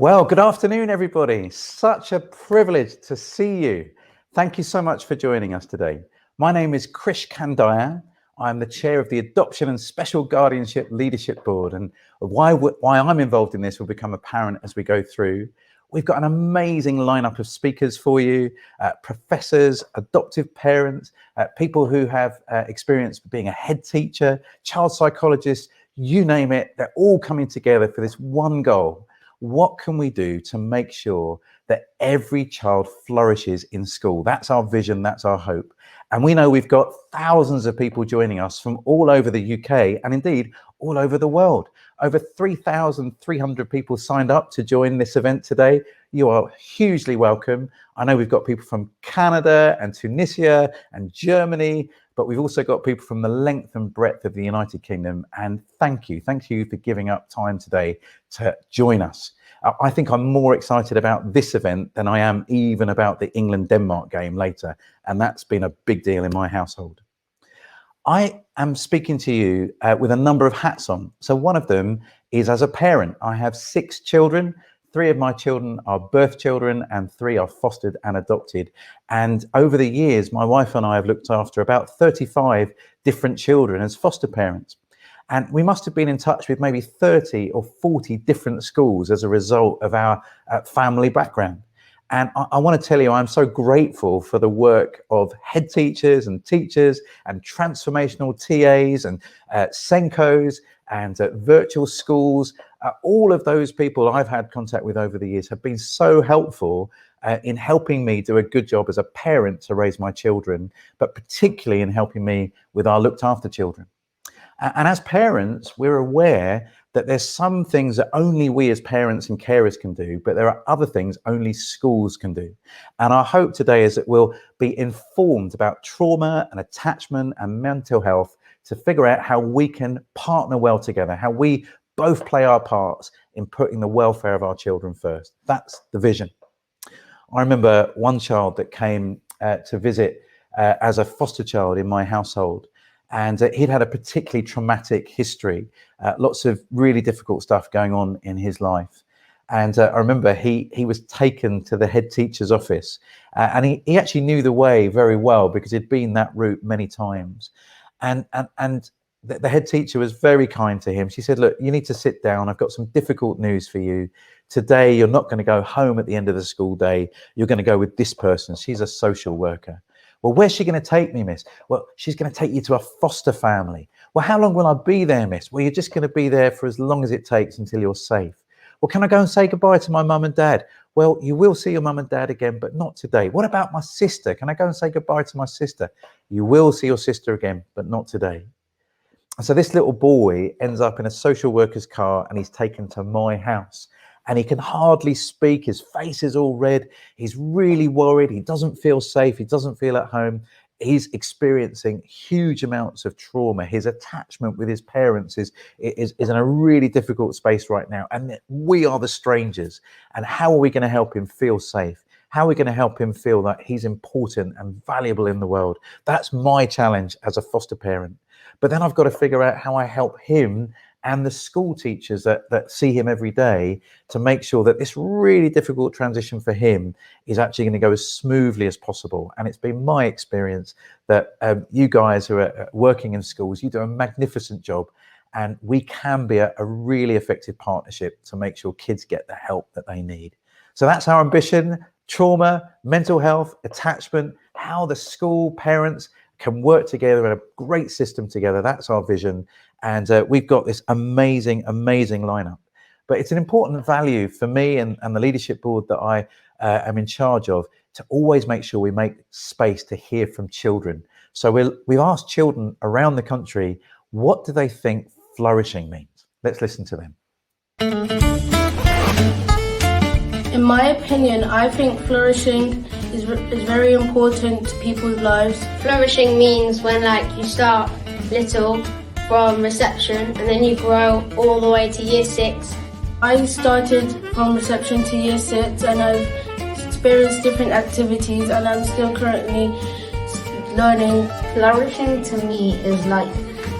Well, good afternoon, everybody. Such a privilege to see you. Thank you so much for joining us today. My name is Krish Kandaya. I'm the chair of the Adoption and Special Guardianship Leadership Board, and why I'm involved in this will become apparent as we go through. We've got an amazing lineup of speakers for you, professors, adoptive parents, people who have experience being a head teacher, child psychologists, you name it. They're all coming together for this one goal. What can we do to make sure that every child flourishes in school? That's our vision, that's our hope. And we know we've got thousands of people joining us from all over the UK and indeed all over the world. Over 3,300 people signed up to join this event today. You are hugely welcome. I know we've got people from Canada and Tunisia and Germany, but we've also got people from the length and breadth of the United Kingdom. And thank you for giving up time today to join us. I think I'm more excited about this event than I am even about the England-Denmark game later. And that's been a big deal in my household. I am speaking to you with a number of hats on. So one of them is as a parent. I have 6 children. 3 of my children are birth children and 3 are fostered and adopted. And over the years, my wife and I have looked after about 35 different children as foster parents. And we must have been in touch with maybe 30 or 40 different schools as a result of our family background. And I want to tell you, I'm so grateful for the work of head teachers and teachers and transformational TAs and Senkos and virtual schools. All of those people I've had contact with over the years have been so helpful in helping me do a good job as a parent to raise my children, but particularly in helping me with our looked after children. And as parents, we're aware that there's some things that only we as parents and carers can do, but there are other things only schools can do. And our hope today is that we'll be informed about trauma and attachment and mental health to figure out how we can partner well together, how we both play our parts in putting the welfare of our children first. That's the vision. I remember one child that came to visit as a foster child in my household. And he'd had a particularly traumatic history, lots of really difficult stuff going on in his life. And I remember he was taken to the head teacher's office and he actually knew the way very well because he'd been that route many times. And the head teacher was very kind to him. She said, look, you need to sit down. I've got some difficult news for you. Today, you're not going to go home at the end of the school day. You're going to go with this person. She's a social worker. Well, where's she going to take me, miss? Well, she's going to take you to a foster family. Well, how long will I be there, miss? Well, you're just going to be there for as long as it takes until you're safe. Well, can I go and say goodbye to my mum and dad? Well, you will see your mum and dad again, but not today. What about my sister? Can I go and say goodbye to my sister? You will see your sister again, but not today. And so this little boy ends up in a social worker's car and he's taken to my house. And he can hardly speak. His face is all red. He's really worried. He doesn't feel safe. He doesn't feel at home. He's experiencing huge amounts of trauma. His attachment with his parents is in a really difficult space right now. And we are the strangers. And how are we going to help him feel safe? How are we going to help him feel that he's important and valuable in the world? That's my challenge as a foster parent. But then I've got to figure out how I help him and the school teachers that see him every day to make sure that this really difficult transition for him is actually going to go as smoothly as possible. And it's been my experience that you guys who are working in schools, you do a magnificent job, and we can be a really effective partnership to make sure kids get the help that they need. So that's our ambition: trauma, mental health, attachment, how the school, parents can work together in a great system together. That's our vision. And we've got this amazing lineup. But it's an important value for me and the leadership board that I am in charge of to always make sure we make space to hear from children. So we've asked children around the country, what do they think flourishing means? Let's listen to them. In my opinion, I think flourishing is very important to people's lives. Flourishing means when you start little from reception and then you grow all the way to year 6. I started from reception to year 6 and I've experienced different activities and I'm still currently learning. Flourishing to me is like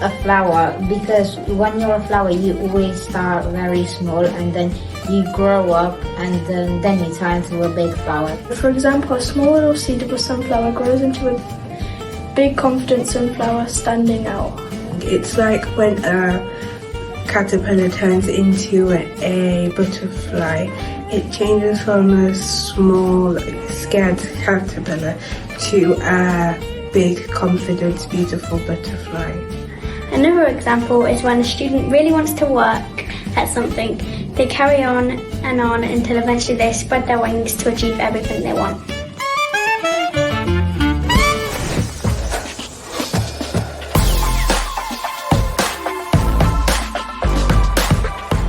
a flower, because when you're a flower you always start very small and then you grow up and then you turn into a big flower. For example, a small little seed of a sunflower grows into a big confident sunflower standing out. It's like when a caterpillar turns into a butterfly. It changes from a small, scared caterpillar to a big, confident, beautiful butterfly. Another example is when a student really wants to work at something, they carry on until eventually they spread their wings to achieve everything they want.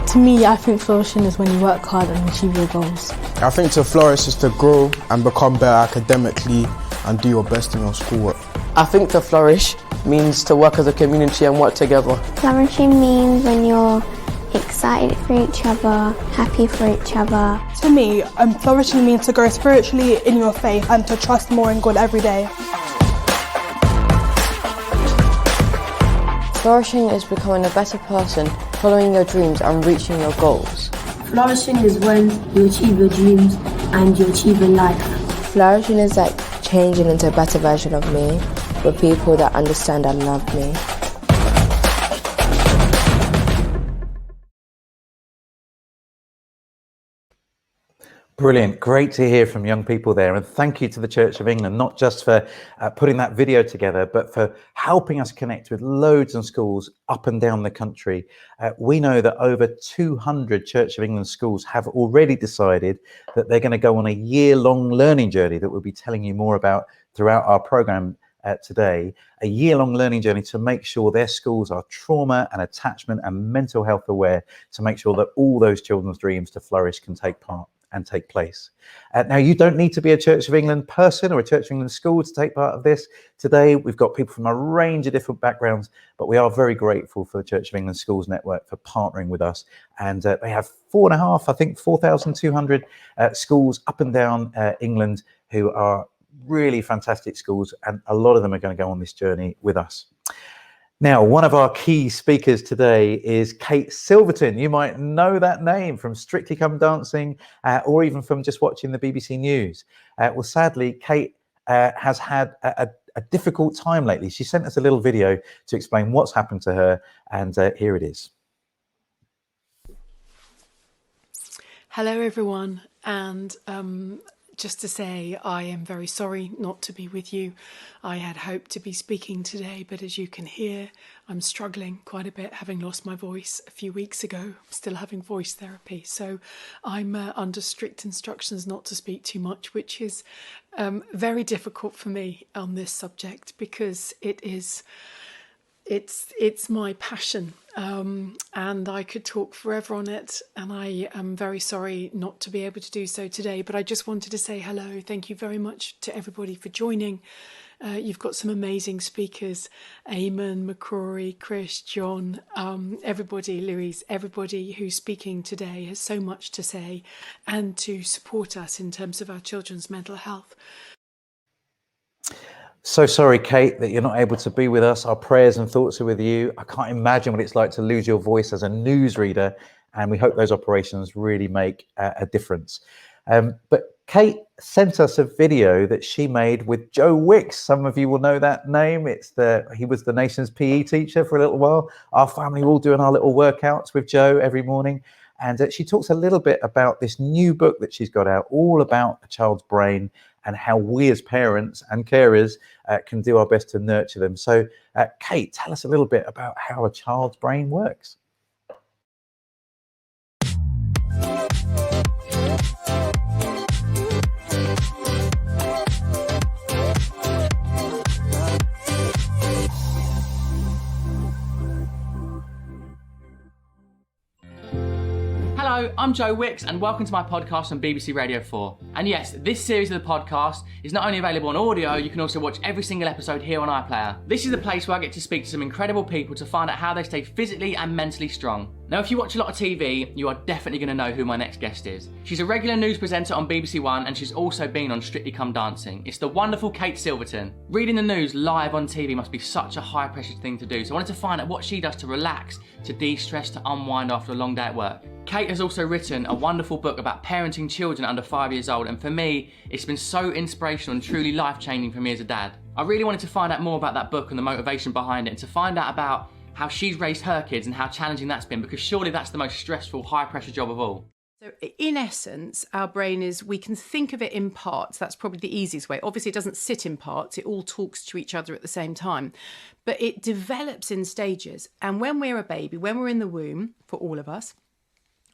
To me, I think flourishing is when you work hard and achieve your goals. I think to flourish is to grow and become better academically and do your best in your schoolwork. I think to flourish means to work as a community and work together. Flourishing means when you're excited for each other, happy for each other. To me, flourishing means to grow spiritually in your faith and to trust more in God every day. Flourishing is becoming a better person, following your dreams and reaching your goals. Flourishing is when you achieve your dreams and you achieve in life. Flourishing is like changing into a better version of me with people that understand and love me. Brilliant. Great to hear from young people there. And thank you to the Church of England, not just for putting that video together, but for helping us connect with loads of schools up and down the country. We know that over 200 Church of England schools have already decided that they're going to go on a year-long learning journey that we'll be telling you more about throughout our programme today. A year-long learning journey to make sure their schools are trauma and attachment and mental health aware, to make sure that all those children's dreams to flourish can take part and take place. Now, you don't need to be a Church of England person or a Church of England school to take part of this. Today, we've got people from a range of different backgrounds, but we are very grateful for the Church of England Schools Network for partnering with us. And they have 4,200 schools up and down England who are really fantastic schools, and a lot of them are going to go on this journey with us. Now, one of our key speakers today is Kate Silverton. You might know that name from Strictly Come Dancing or even from just watching the BBC News. Well, sadly, Kate has had a difficult time lately. She sent us a little video to explain what's happened to her, and here it is. Hello, everyone, and just to say, I am very sorry not to be with you. I had hoped to be speaking today, but as you can hear, I'm struggling quite a bit, having lost my voice a few weeks ago. I'm still having voice therapy, so I'm under strict instructions not to speak too much, which is very difficult for me on this subject because it's my passion, and I could talk forever on it, and I am very sorry not to be able to do so today, but I just wanted to say hello. Thank you very much to everybody for joining. You've got some amazing speakers, Eamon, McCrory, Chris, John, everybody, Louise, everybody who's speaking today has so much to say and to support us in terms of our children's mental health. So sorry, Kate, that you're not able to be with us. Our prayers and thoughts are with you. I can't imagine what it's like to lose your voice as a newsreader, and we hope those operations really make a difference. But Kate sent us a video that she made with Joe Wicks. Some of you will know that name. He was the nation's PE teacher for a little while. Our family were all doing our little workouts with Joe every morning. And she talks a little bit about this new book that she's got out, all about a child's brain and how we as parents and carers can do our best to nurture them. So, Kate, tell us a little bit about how a child's brain works. Hello, I'm Joe Wicks and welcome to my podcast on BBC Radio 4. And yes, this series of the podcast is not only available on audio, you can also watch every single episode here on iPlayer. This is the place where I get to speak to some incredible people to find out how they stay physically and mentally strong. Now, if you watch a lot of TV, you are definitely going to know who my next guest is. She's a regular news presenter on BBC One, and she's also been on Strictly Come Dancing. It's the wonderful Kate Silverton. Reading the news live on TV must be such a high-pressure thing to do, so I wanted to find out what she does to relax, to de-stress, to unwind after a long day at work. Kate has also written a wonderful book about parenting children under 5 years old, and for me, it's been so inspirational and truly life-changing for me as a dad. I really wanted to find out more about that book and the motivation behind it, and to find out about how she's raised her kids and how challenging that's been, because surely that's the most stressful, high-pressure job of all. So in essence, our brain is, we can think of it in parts. That's probably the easiest way. Obviously, it doesn't sit in parts. It all talks to each other at the same time. But it develops in stages. And when we're a baby, when we're in the womb, for all of us,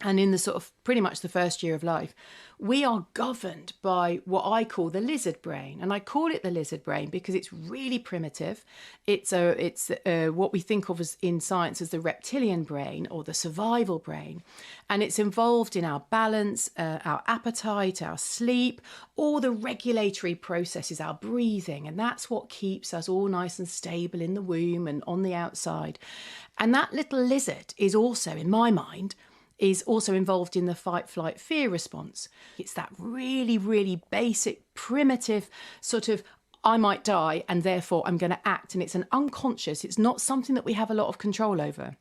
and in the sort of pretty much the first year of life, we are governed by what I call the lizard brain. And I call it the lizard brain because it's really primitive. It's what we think of as in science as the reptilian brain or the survival brain. And it's involved in our balance, our appetite, our sleep, all the regulatory processes, our breathing. And that's what keeps us all nice and stable in the womb and on the outside. And that little lizard is also, in my mind, is also involved in the fight, flight, fear response. It's that really, really basic, primitive sort of, I might die and therefore I'm going to act. And it's an unconscious, it's not something that we have a lot of control over.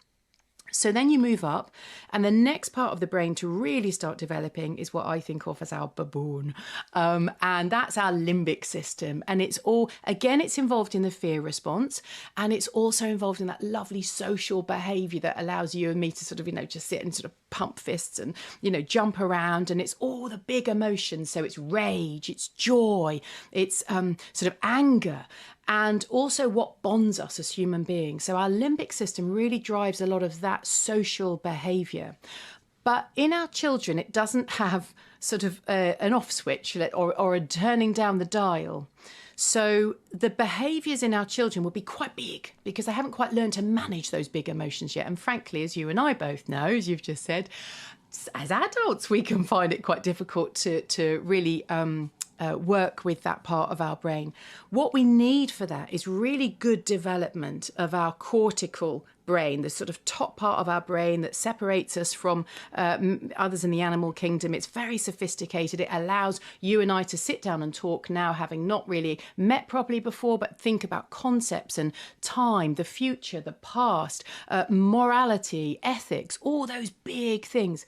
So then you move up, and the next part of the brain to really start developing is what I think of as our baboon. And that's our limbic system. And it's all, again, it's involved in the fear response. And it's also involved in that lovely social behaviour that allows you and me to sort of, just sit and sort of pump fists and, jump around. And it's all the big emotions. So it's rage, it's joy, it's sort of anger. And also what bonds us as human beings. So our limbic system really drives a lot of that social behaviour. But in our children, it doesn't have sort of an off switch or a turning down the dial. So the behaviours in our children will be quite big because they haven't quite learned to manage those big emotions yet. And frankly, as you and I both know, as you've just said, as adults, we can find it quite difficult to really work with that part of our brain. What we need for that is really good development of our cortical brain, the sort of top part of our brain that separates us from others in the animal kingdom. It's very sophisticated. It allows you and I to sit down and talk now, having not really met properly before, but think about concepts and time, the future, the past, morality, ethics, all those big things.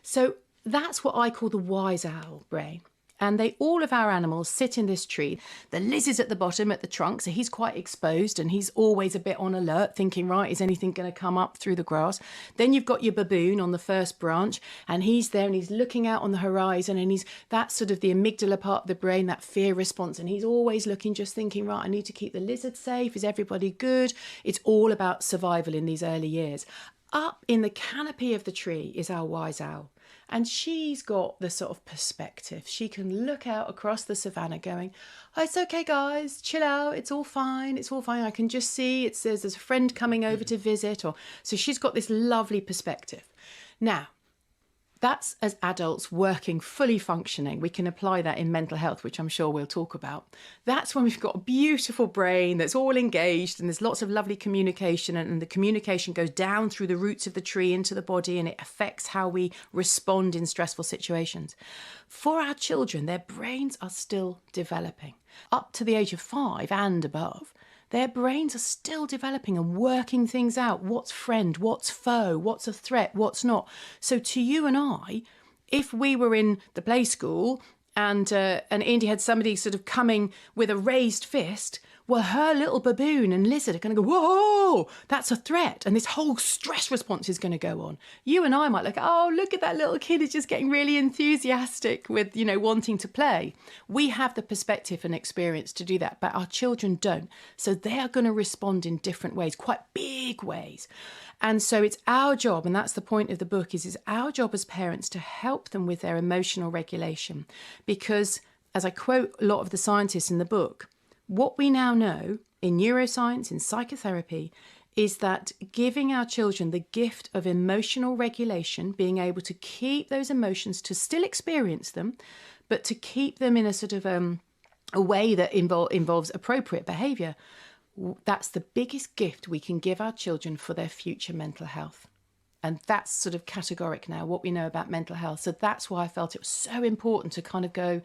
So that's what I call the wise owl brain. And all of our animals sit in this tree. The lizard's at the bottom, at the trunk, so he's quite exposed and he's always a bit on alert, thinking, right, is anything going to come up through the grass? Then you've got your baboon on the first branch, and he's there and he's looking out on the horizon, and that's sort of the amygdala part of the brain, that fear response, and he's always looking, just thinking, right, I need to keep the lizard safe. Is everybody good? It's all about survival in these early years. Up in the canopy of the tree is our wise owl. And she's got the sort of perspective. She can look out across the savannah going, oh, it's okay, guys, chill out. It's all fine. It's all fine. I can just see there's a friend coming over to visit. So she's got this lovely perspective. Now, that's as adults working, fully functioning. We can apply that in mental health, which I'm sure we'll talk about. That's when we've got a beautiful brain that's all engaged and there's lots of lovely communication, and the communication goes down through the roots of the tree into the body, and it affects how we respond in stressful situations. For our children, their brains are still developing. Up to the age of 5 and above, their brains are still developing and working things out. What's friend, what's foe, what's a threat, what's not. So to you and I, if we were in the play school and Indy had somebody sort of coming with a raised fist, well, her little baboon and lizard are going to go, whoa, that's a threat. And this whole stress response is going to go on. You and I might look, oh, look at that little kid is just getting really enthusiastic with, wanting to play. We have the perspective and experience to do that, but our children don't. So they are going to respond in different ways, quite big ways. And so it's our job, and that's the point of the book, is our job as parents to help them with their emotional regulation. Because, as I quote a lot of the scientists in the book, what we now know in neuroscience, in psychotherapy, is that giving our children the gift of emotional regulation, being able to keep those emotions, to still experience them, but to keep them in a sort of a way that involves appropriate behaviour, that's the biggest gift we can give our children for their future mental health. And that's sort of categoric now, what we know about mental health. So that's why I felt it was so important to kind of go,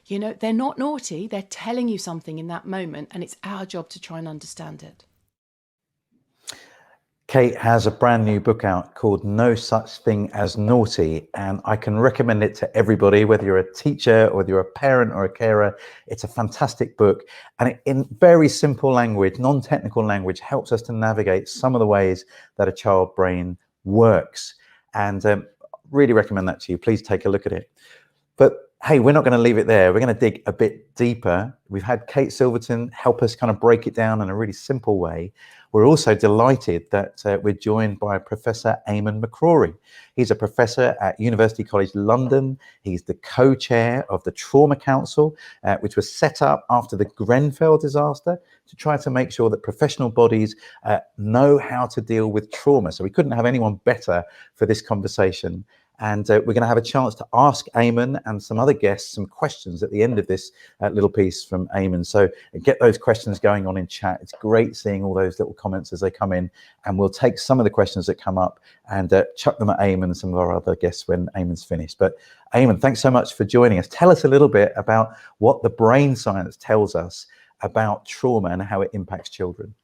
you know, they're not naughty, they're telling you something in that moment, and it's our job to try and understand it. Kate has a brand new book out called No Such Thing as Naughty, and I can recommend it to everybody, whether you're a teacher or whether you're a parent or a carer. It's a fantastic book, and it, in very simple language, non-technical language, helps us to navigate some of the ways that a child brain works. And really recommend that to you. Please take a look at it. But hey, we're not going to leave it there. We're going to dig a bit deeper. We've had Kate Silverton help us kind of break it down in a really simple way. We're also delighted that we're joined by Professor Eamon McCrory. He's a professor at University College London. He's the co-chair of the Trauma Council, which was set up after the Grenfell disaster to try to make sure that professional bodies know how to deal with trauma. So we couldn't have anyone better for this conversation. And we're going to have a chance to ask Eamon and some other guests some questions at the end of this little piece from Eamon. So get those questions going on in chat. It's great seeing all those little comments as they come in. And we'll take some of the questions that come up and chuck them at Eamon and some of our other guests when Eamon's finished. But Eamon, thanks so much for joining us. Tell us a little bit about what the brain science tells us about trauma and how it impacts children.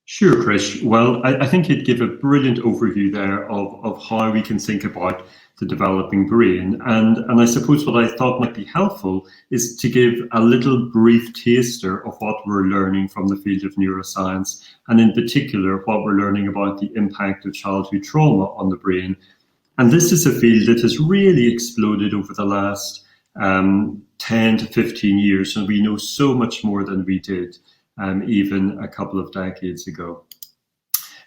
Sure, Chris. Well, I think you'd give a brilliant overview there of how we can think about the developing brain. And I suppose what I thought might be helpful is to give a little brief taster of what we're learning from the field of neuroscience, and in particular, what we're learning about the impact of childhood trauma on the brain. And this is a field that has really exploded over the last 10 to 15 years, and we know so much more than we did even a couple of decades ago.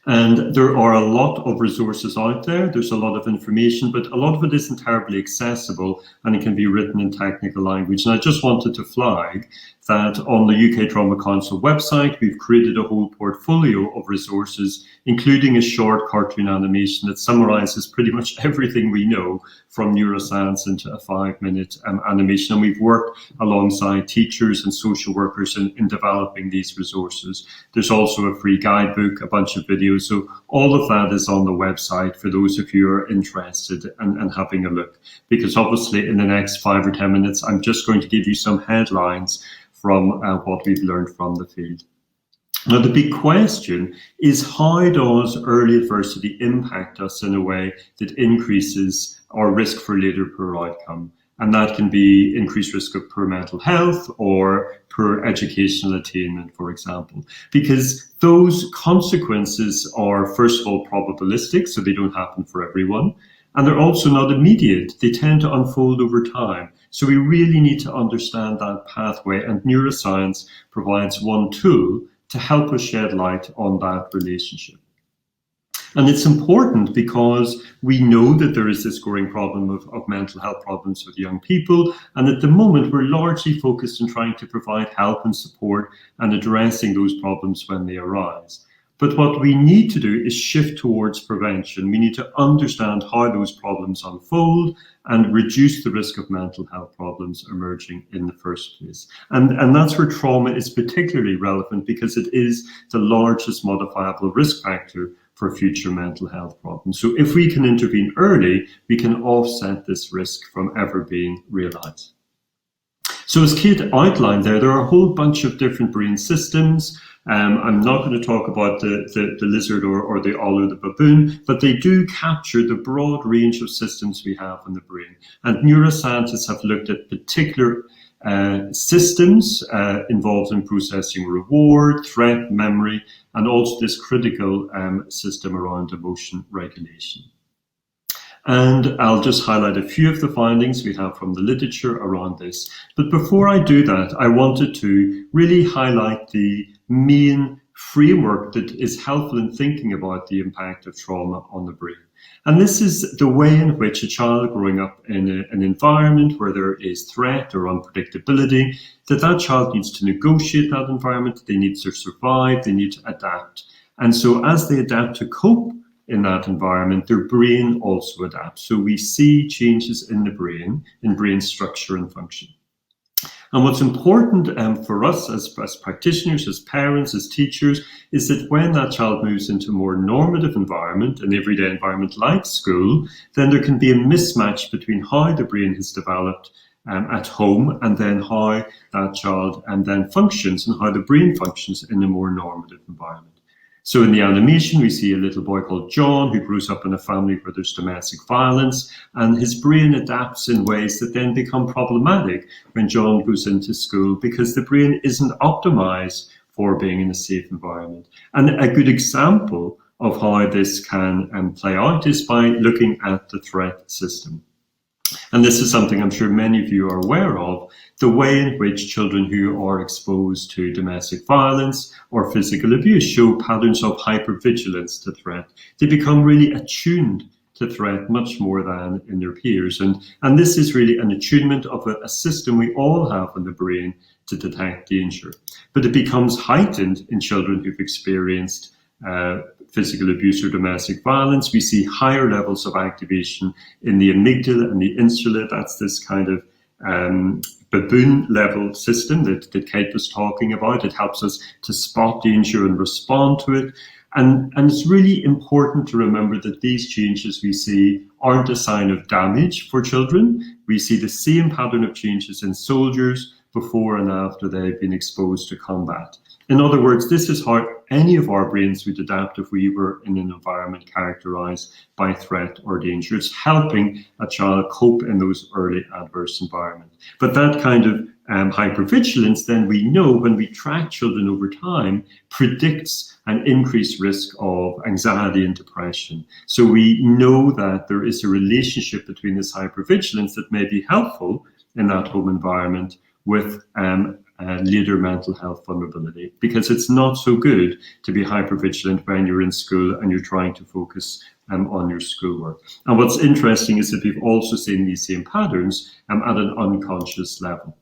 And there are a lot of resources out there. There's a lot of information, but a lot of it isn't terribly accessible, and it can be written in technical language. And I just wanted to flag that on the UK Trauma Council website, we've created a whole portfolio of resources, including a short cartoon animation that summarizes pretty much everything we know from neuroscience into a 5-minute animation. And we've worked alongside teachers and social workers in developing these resources. There's also a free guidebook, a bunch of videos. So all of that is on the website for those of you who are interested and having a look. Because obviously in the next 5 or 10 minutes, I'm just going to give you some headlines from what we've learned from the field. Now, the big question is, how does early adversity impact us in a way that increases our risk for later poor outcome? And that can be increased risk of poor mental health or poor educational attainment, for example, because those consequences are, first of all, probabilistic, so they don't happen for everyone. And they're also not immediate. They tend to unfold over time. So we really need to understand that pathway, and neuroscience provides one tool to help us shed light on that relationship. And it's important because we know that there is this growing problem of mental health problems with young people. And at the moment, we're largely focused on trying to provide help and support and addressing those problems when they arise. But what we need to do is shift towards prevention. We need to understand how those problems unfold and reduce the risk of mental health problems emerging in the first place. And that's where trauma is particularly relevant, because it is the largest modifiable risk factor for future mental health problems. So if we can intervene early, we can offset this risk from ever being realized. So as Kate outlined there are a whole bunch of different brain systems. I'm not going to talk about the lizard or the owl or the baboon, but they do capture the broad range of systems we have in the brain. And neuroscientists have looked at particular systems involved in processing reward, threat, memory, and also this critical system around emotion regulation. And I'll just highlight a few of the findings we have from the literature around this. But before I do that, I wanted to really highlight the main framework that is helpful in thinking about the impact of trauma on the brain. And this is the way in which a child growing up in an environment where there is threat or unpredictability, that child needs to negotiate that environment, they need to survive, they need to adapt. And so as they adapt to cope in that environment, their brain also adapts. So we see changes in the brain, in brain structure and function. And what's important for us as practitioners, as parents, as teachers, is that when that child moves into a more normative environment, an everyday environment like school, then there can be a mismatch between how the brain has developed at home and then how that child then functions and how the brain functions in a more normative environment. So in the animation, we see a little boy called John who grows up in a family where there's domestic violence, and his brain adapts in ways that then become problematic when John goes into school because the brain isn't optimized for being in a safe environment. And a good example of how this can play out is by looking at the threat system. And this is something I'm sure many of you are aware of, the way in which children who are exposed to domestic violence or physical abuse show patterns of hypervigilance to threat. They become really attuned to threat much more than in their peers. And this is really an attunement of a system we all have in the brain to detect danger. But it becomes heightened in children who've experienced physical abuse or domestic violence. We see higher levels of activation in the amygdala and the insula. That's this kind of baboon level system that Kate was talking about. It helps us to spot danger and respond to it. And it's really important to remember that these changes we see aren't a sign of damage for children. We see the same pattern of changes in soldiers before and after they've been exposed to combat. In other words, this is how any of our brains would adapt if we were in an environment characterized by threat or danger. It's helping a child cope in those early adverse environments. But that kind of hypervigilance, then we know when we track children over time, predicts an increased risk of anxiety and depression. So we know that there is a relationship between this hypervigilance that may be helpful in that home environment with later mental health vulnerability, because it's not so good to be hypervigilant when you're in school and you're trying to focus on your schoolwork. And what's interesting is that we've also seen these same patterns at an unconscious level.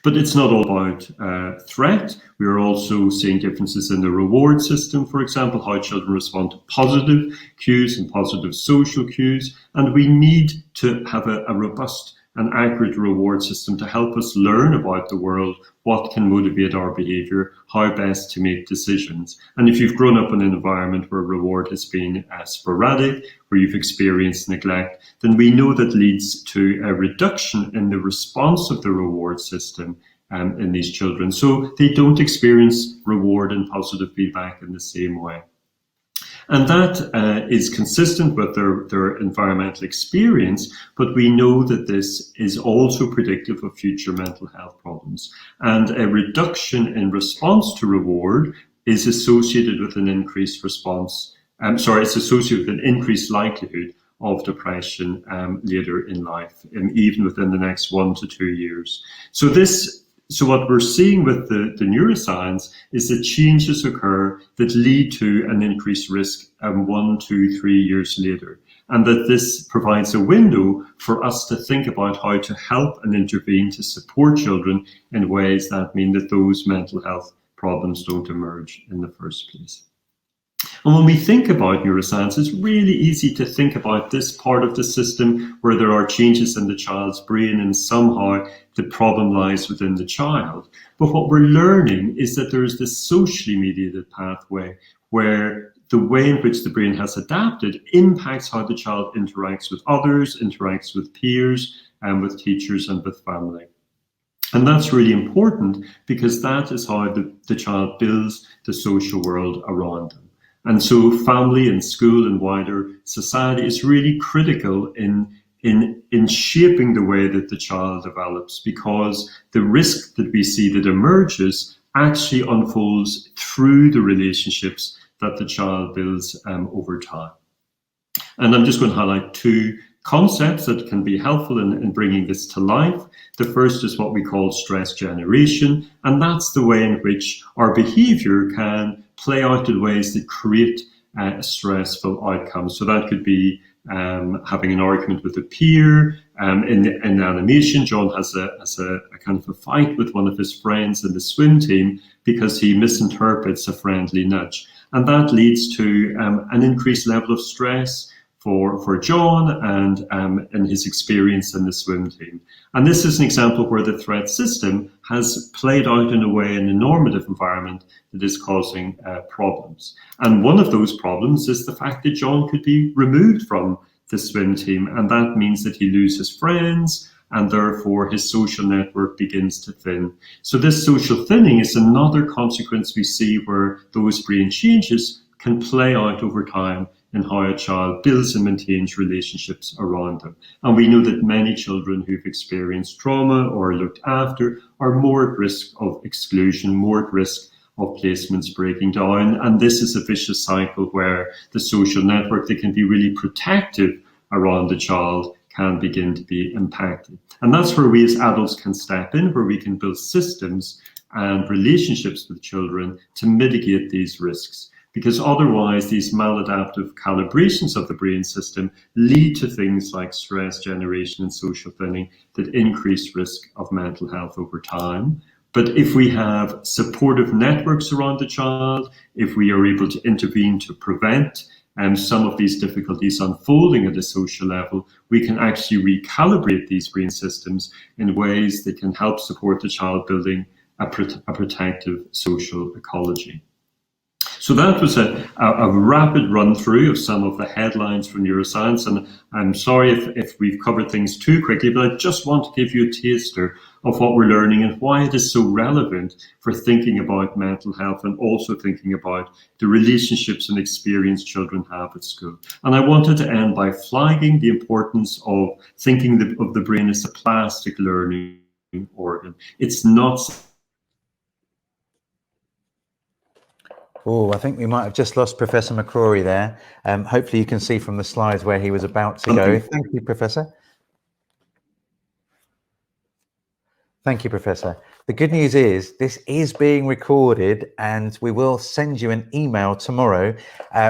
But it's not all about threat. We are also seeing differences in the reward system, for example, how children respond to positive cues and positive social cues. And we need to have a robust and accurate reward system to help us learn about the world, what can motivate our behavior, how best to make decisions. And if you've grown up in an environment where reward has been sporadic, where you've experienced neglect, then we know that leads to a reduction in the response of the reward system in these children. So they don't experience reward and positive feedback in the same way. And that is consistent with their environmental experience, but we know that this is also predictive of future mental health problems. And a reduction in response to reward is associated with an increased response. It's associated with an increased likelihood of depression later in life, even within the next 1 to 2 years. So what we're seeing with the neuroscience is that changes occur that lead to an increased risk 1, 2, 3 years later. And that this provides a window for us to think about how to help and intervene to support children in ways that mean that those mental health problems don't emerge in the first place. And when we think about neuroscience, it's really easy to think about this part of the system where there are changes in the child's brain and somehow the problem lies within the child. But what we're learning is that there is this socially mediated pathway where the way in which the brain has adapted impacts how the child interacts with others, interacts with peers, and with teachers and with family. And that's really important because that is how the child builds the social world around them. And so family and school and wider society is really critical in shaping the way that the child develops, because the risk that we see that emerges actually unfolds through the relationships that the child builds over time. And I'm just going to highlight 2 concepts that can be helpful in bringing this to life. The first is what we call stress generation, and that's the way in which our behavior can play out in ways that create a stressful outcome. So that could be having an argument with a peer. In the animation, John has a kind of a fight with one of his friends in the swim team because he misinterprets a friendly nudge. And that leads to an increased level of stress for John and his experience in the swim team. And this is an example where the threat system has played out in a way in a normative environment that is causing problems. And one of those problems is the fact that John could be removed from the swim team, and that means that he loses friends, and therefore his social network begins to thin. So this social thinning is another consequence we see where those brain changes can play out over time in how a child builds and maintains relationships around them. And we know that many children who've experienced trauma or are looked after are more at risk of exclusion, more at risk of placements breaking down. And this is a vicious cycle where the social network that can be really protective around the child can begin to be impacted. And that's where we as adults can step in, where we can build systems and relationships with children to mitigate these risks. Because otherwise these maladaptive calibrations of the brain system lead to things like stress generation and social thinning that increase risk of mental health over time. But if we have supportive networks around the child, if we are able to intervene to prevent some of these difficulties unfolding at a social level, we can actually recalibrate these brain systems in ways that can help support the child building a protective social ecology. So that was a rapid run through of some of the headlines from neuroscience, and I'm sorry if we've covered things too quickly, but I just want to give you a taster of what we're learning and why it is so relevant for thinking about mental health and also thinking about the relationships and experience children have at school. And I wanted to end by flagging the importance of thinking of the brain as a plastic learning organ. It's not... Oh, I think we might have just lost Professor McCrory there. Hopefully you can see from the slides where he was about to go. Thank you, Professor. Thank you, Professor. The good news is this is being recorded, and we will send you an email tomorrow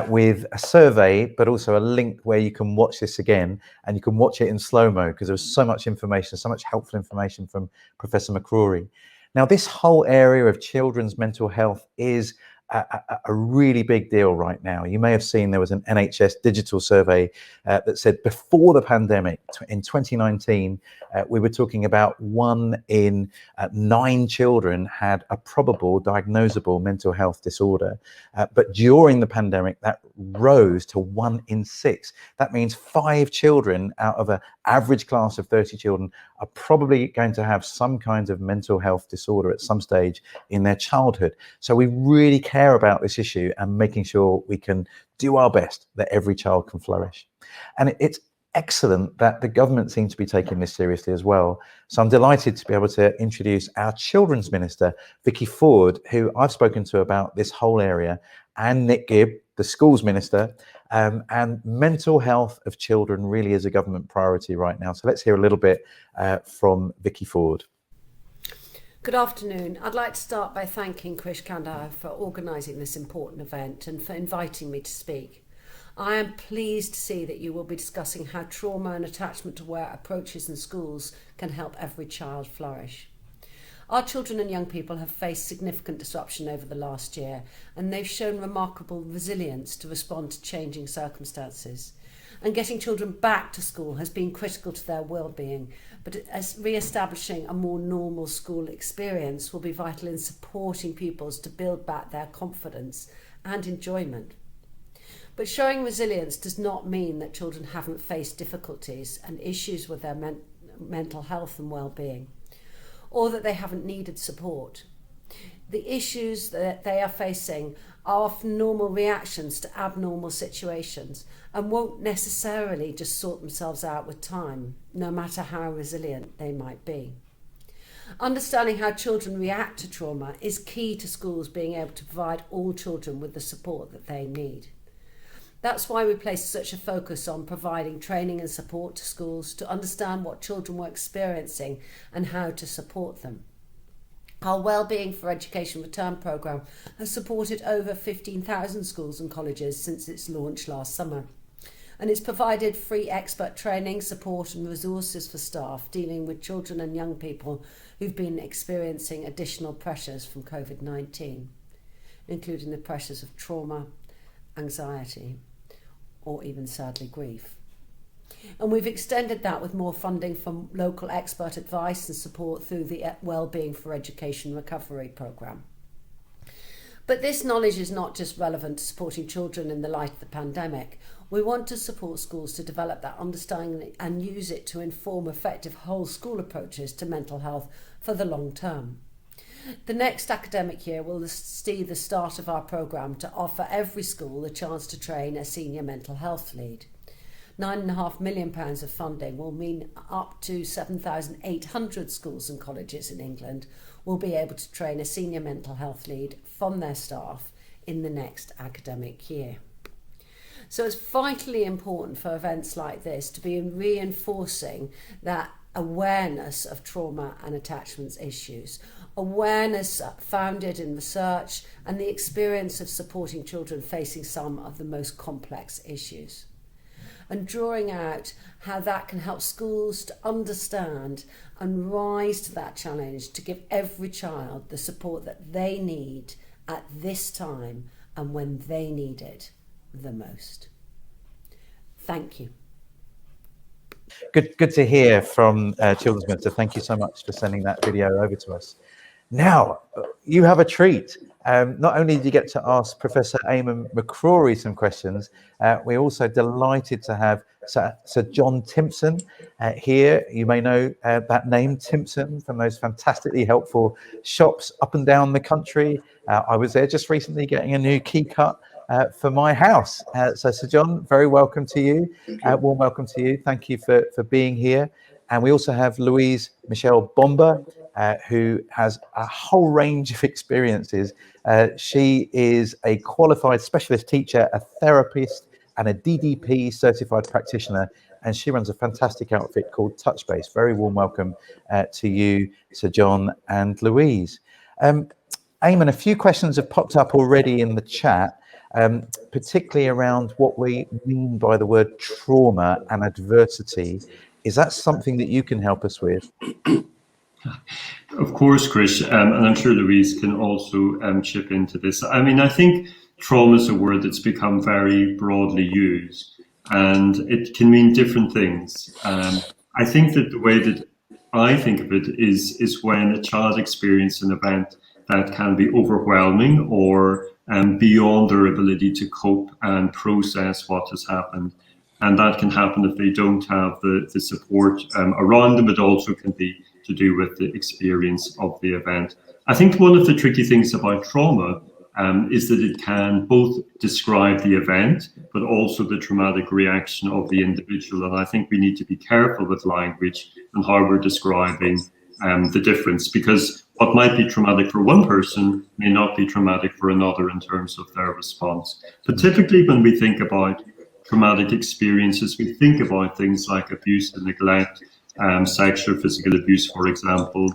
with a survey, but also a link where you can watch this again, and you can watch it in slow-mo because there was so much information, so much helpful information from Professor McCrory. Now, this whole area of children's mental health is a really big deal right now. You may have seen there was an NHS digital survey that said before the pandemic in 2019, we were talking about 1 in 9 children had a probable diagnosable mental health disorder. But during the pandemic, that rose to 1 in 6. That means 5 children out of an average class of 30 children are probably going to have some kind of mental health disorder at some stage in their childhood. So we really care about this issue and making sure we can do our best that every child can flourish. And it's excellent that the government seems to be taking this seriously as well. So I'm delighted to be able to introduce our Children's Minister, Vicky Ford, who I've spoken to about this whole area, and Nick Gibb, the Schools Minister, and mental health of children really is a government priority right now. So let's hear a little bit from Vicky Ford. Good afternoon. I'd like to start by thanking Krish Kandar for organising this important event and for inviting me to speak. I am pleased to see that you will be discussing how trauma and attachment-aware approaches in schools can help every child flourish. Our children and young people have faced significant disruption over the last year, and they've shown remarkable resilience to respond to changing circumstances. And getting children back to school has been critical to their well-being, but as re-establishing a more normal school experience will be vital in supporting pupils to build back their confidence and enjoyment. But showing resilience does not mean that children haven't faced difficulties and issues with their mental health and well-being, or that they haven't needed support. The issues that they are facing are often normal reactions to abnormal situations and won't necessarily just sort themselves out with time, no matter how resilient they might be. Understanding how children react to trauma is key to schools being able to provide all children with the support that they need. That's why we place such a focus on providing training and support to schools to understand what children were experiencing and how to support them. Our Wellbeing for Education Return programme has supported over 15,000 schools and colleges since its launch last summer. And it's provided free expert training, support and resources for staff dealing with children and young people who've been experiencing additional pressures from COVID-19, including the pressures of trauma, anxiety, or even sadly grief. And we've extended that with more funding from local expert advice and support through the Wellbeing for Education Recovery programme. But this knowledge is not just relevant to supporting children in the light of the pandemic. We want to support schools to develop that understanding and use it to inform effective whole school approaches to mental health for the long term. The next academic year will see the start of our programme to offer every school the chance to train a senior mental health lead. £9.5 million of funding will mean up to 7,800 schools and colleges in England will be able to train a senior mental health lead from their staff in the next academic year. So it's vitally important for events like this to be reinforcing that awareness of trauma and attachments issues, awareness founded in research and the experience of supporting children facing some of the most complex issues, and drawing out how that can help schools to understand and rise to that challenge to give every child the support that they need at this time and when they need it the most. Thank you. Good to hear from Children's Minister. Thank you so much for sending that video over to us. Now, you have a treat. Not only did you get to ask Professor Eamon McCrory some questions, we're also delighted to have Sir John Timpson here. You may know that name, Timpson, from those fantastically helpful shops up and down the country. I was there just recently getting a new key cut for my house. So Sir John, very welcome to you. Warm welcome to you. Thank you for being here. And we also have Louise Michelle Bomber, who has a whole range of experiences. She is a qualified specialist teacher, a therapist, and a DDP certified practitioner, and she runs a fantastic outfit called Touchbase. Very warm welcome to you, Sir John and Louise. Eamon, a few questions have popped up already in the chat, particularly around what we mean by the word trauma and adversity. Is that something that you can help us with? Of course, Chris, and I'm sure Louise can also chip into this. I mean, I think trauma is a word that's become very broadly used, and it can mean different things. I think that the way that I think of it is when a child experiences an event that can be overwhelming or beyond their ability to cope and process what has happened. And that can happen if they don't have the support around them. It also can be to do with the experience of the event. I think one of the tricky things about trauma is that it can both describe the event, but also the traumatic reaction of the individual. And I think we need to be careful with language and how we're describing the difference, because what might be traumatic for one person may not be traumatic for another in terms of their response. But typically when we think about traumatic experiences, we think about things like abuse and neglect, sexual or physical abuse, for example.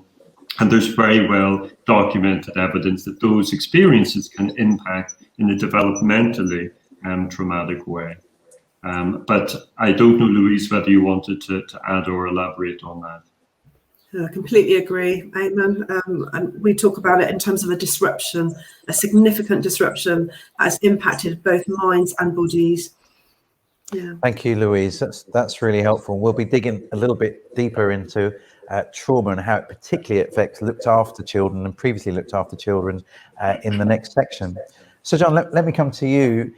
And there's very well documented evidence that those experiences can impact in a developmentally traumatic way. But I don't know, Louise, whether you wanted to add or elaborate on that. I completely agree, Eamon. And we talk about it in terms of a disruption, a significant disruption has impacted both minds and bodies. Yeah. Thank you, Louise. That's really helpful. We'll be digging a little bit deeper into trauma and how it particularly affects looked after children and previously looked after children in the next section. So John, let me come to you.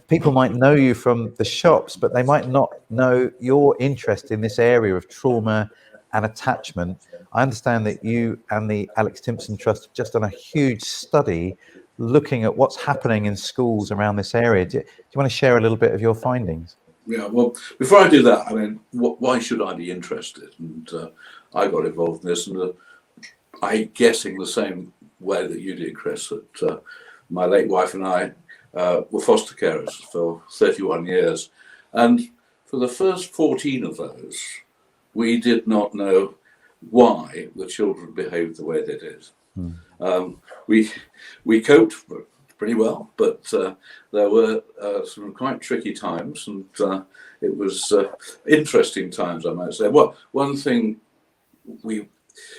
People might know you from the shops, but they might not know your interest in this area of trauma and attachment. I understand that you and the Alex Timpson Trust have just done a huge study looking at what's happening in schools around this area. Do you want to share a little bit of your findings? Yeah, well, before I do that, I mean, why should I be interested? And I got involved in this, and I'm guessing the same way that you did, Chris, that my late wife and I were foster carers for 31 years. And for the first 14 of those, we did not know why the children behaved the way they did. We coped pretty well, but there were some quite tricky times, and it was interesting times, I might say. Well, one thing we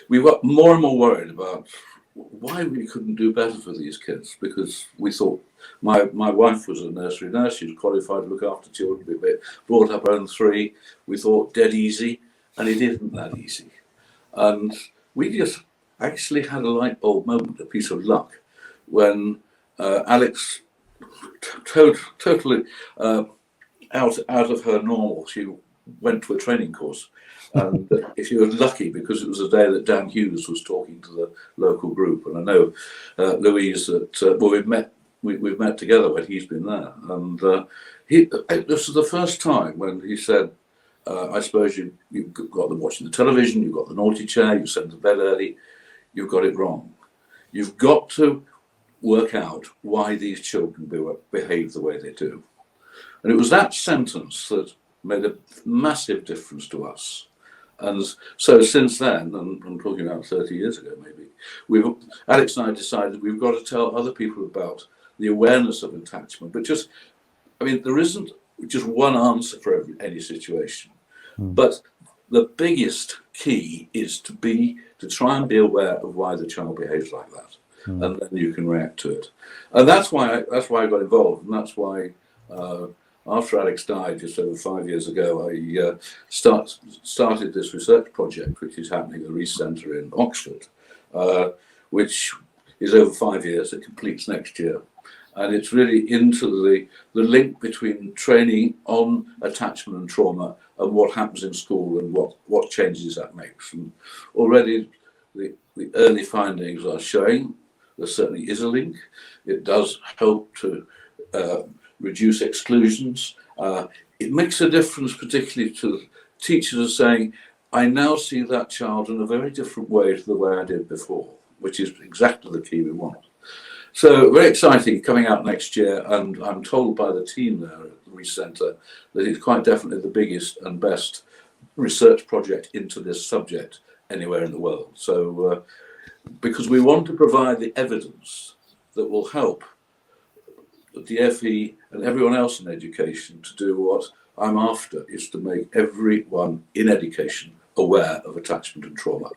were more and more worried about why we couldn't do better for these kids, because we thought, my wife was a nursery nurse, she was qualified to look after children, we brought up our own 3, we thought dead easy, and it isn't that easy. And we just actually had a light bulb moment, a piece of luck, when Alex, totally out of her normal, she went to a training course. And if you were lucky, because it was the day that Dan Hughes was talking to the local group, and I know Louise that we've met together when he's been there, and this was the first time when he said, I suppose you've got them watching the television, you've got the naughty chair, you send them to bed early, you've got it wrong. You've got to work out why these children behave the way they do. And it was that sentence that made a massive difference to us. And so since then, and I'm talking about 30 years ago maybe, Alex and I decided we've got to tell other people about the awareness of attachment. But there isn't just one answer for any situation. But the biggest key is to try and be aware of why the child behaves like that. And then you can react to it. And that's why I got involved, and that's why after Alex died just over 5 years ago, I started this research project, which is happening at the Reese Centre in Oxford, which is over 5 years. It completes next year. And it's really into the link between training on attachment and trauma and what happens in school and what changes that makes. And already the early findings are showing there certainly is a link. It does help to reduce exclusions. It makes a difference, particularly to teachers are saying, I now see that child in a very different way to the way I did before, which is exactly the key we want. So very exciting, coming out next year, and I'm told by the team there at the Reese Centre that it's quite definitely the biggest and best research project into this subject anywhere in the world. So because we want to provide the evidence that will help the DFE and everyone else in education to do what I'm after, is to make everyone in education aware of attachment and trauma.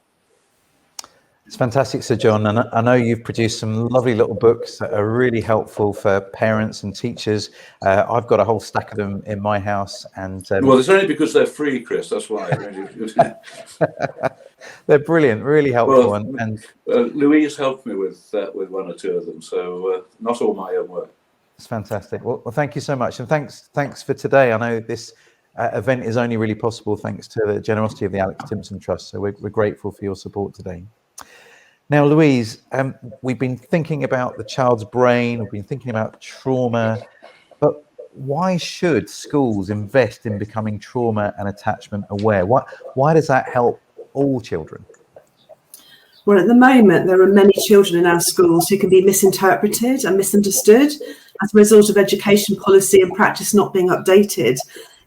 It's fantastic, Sir John, and I know you've produced some lovely little books that are really helpful for parents and teachers. I've got a whole stack of them in my house, and well, it's only because they're free, Chris. That's why. They're brilliant, really helpful. Well, and Louise helped me with 1 or 2 of them, so not all my own work. It's fantastic. Well, thank you so much, and thanks for today. I know this event is only really possible thanks to the generosity of the Alex Timpson Trust, so we're grateful for your support today. Now, Louise, we've been thinking about the child's brain, we've been thinking about trauma, but why should schools invest in becoming trauma and attachment aware? Why does that help all children? Well, at the moment, there are many children in our schools who can be misinterpreted and misunderstood as a result of education policy and practice not being updated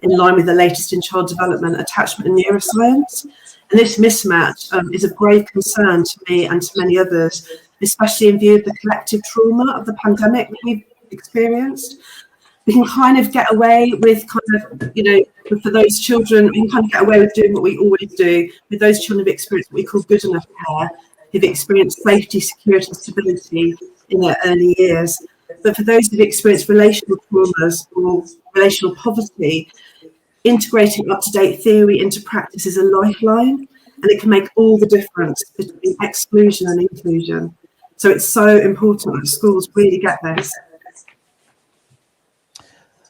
in line with the latest in child development, attachment and neuroscience. And this mismatch is of grave concern to me and to many others, especially in view of the collective trauma of the pandemic that we've experienced. We can kind of get away with for those children, we can kind of get away with doing what we always do with those children who've experienced what we call good enough care, who've experienced safety, security, and stability in their early years. But for those who've experienced relational traumas or relational poverty, integrating up-to-date theory into practice is a lifeline, and it can make all the difference between exclusion and inclusion. So it's so important that schools really get this.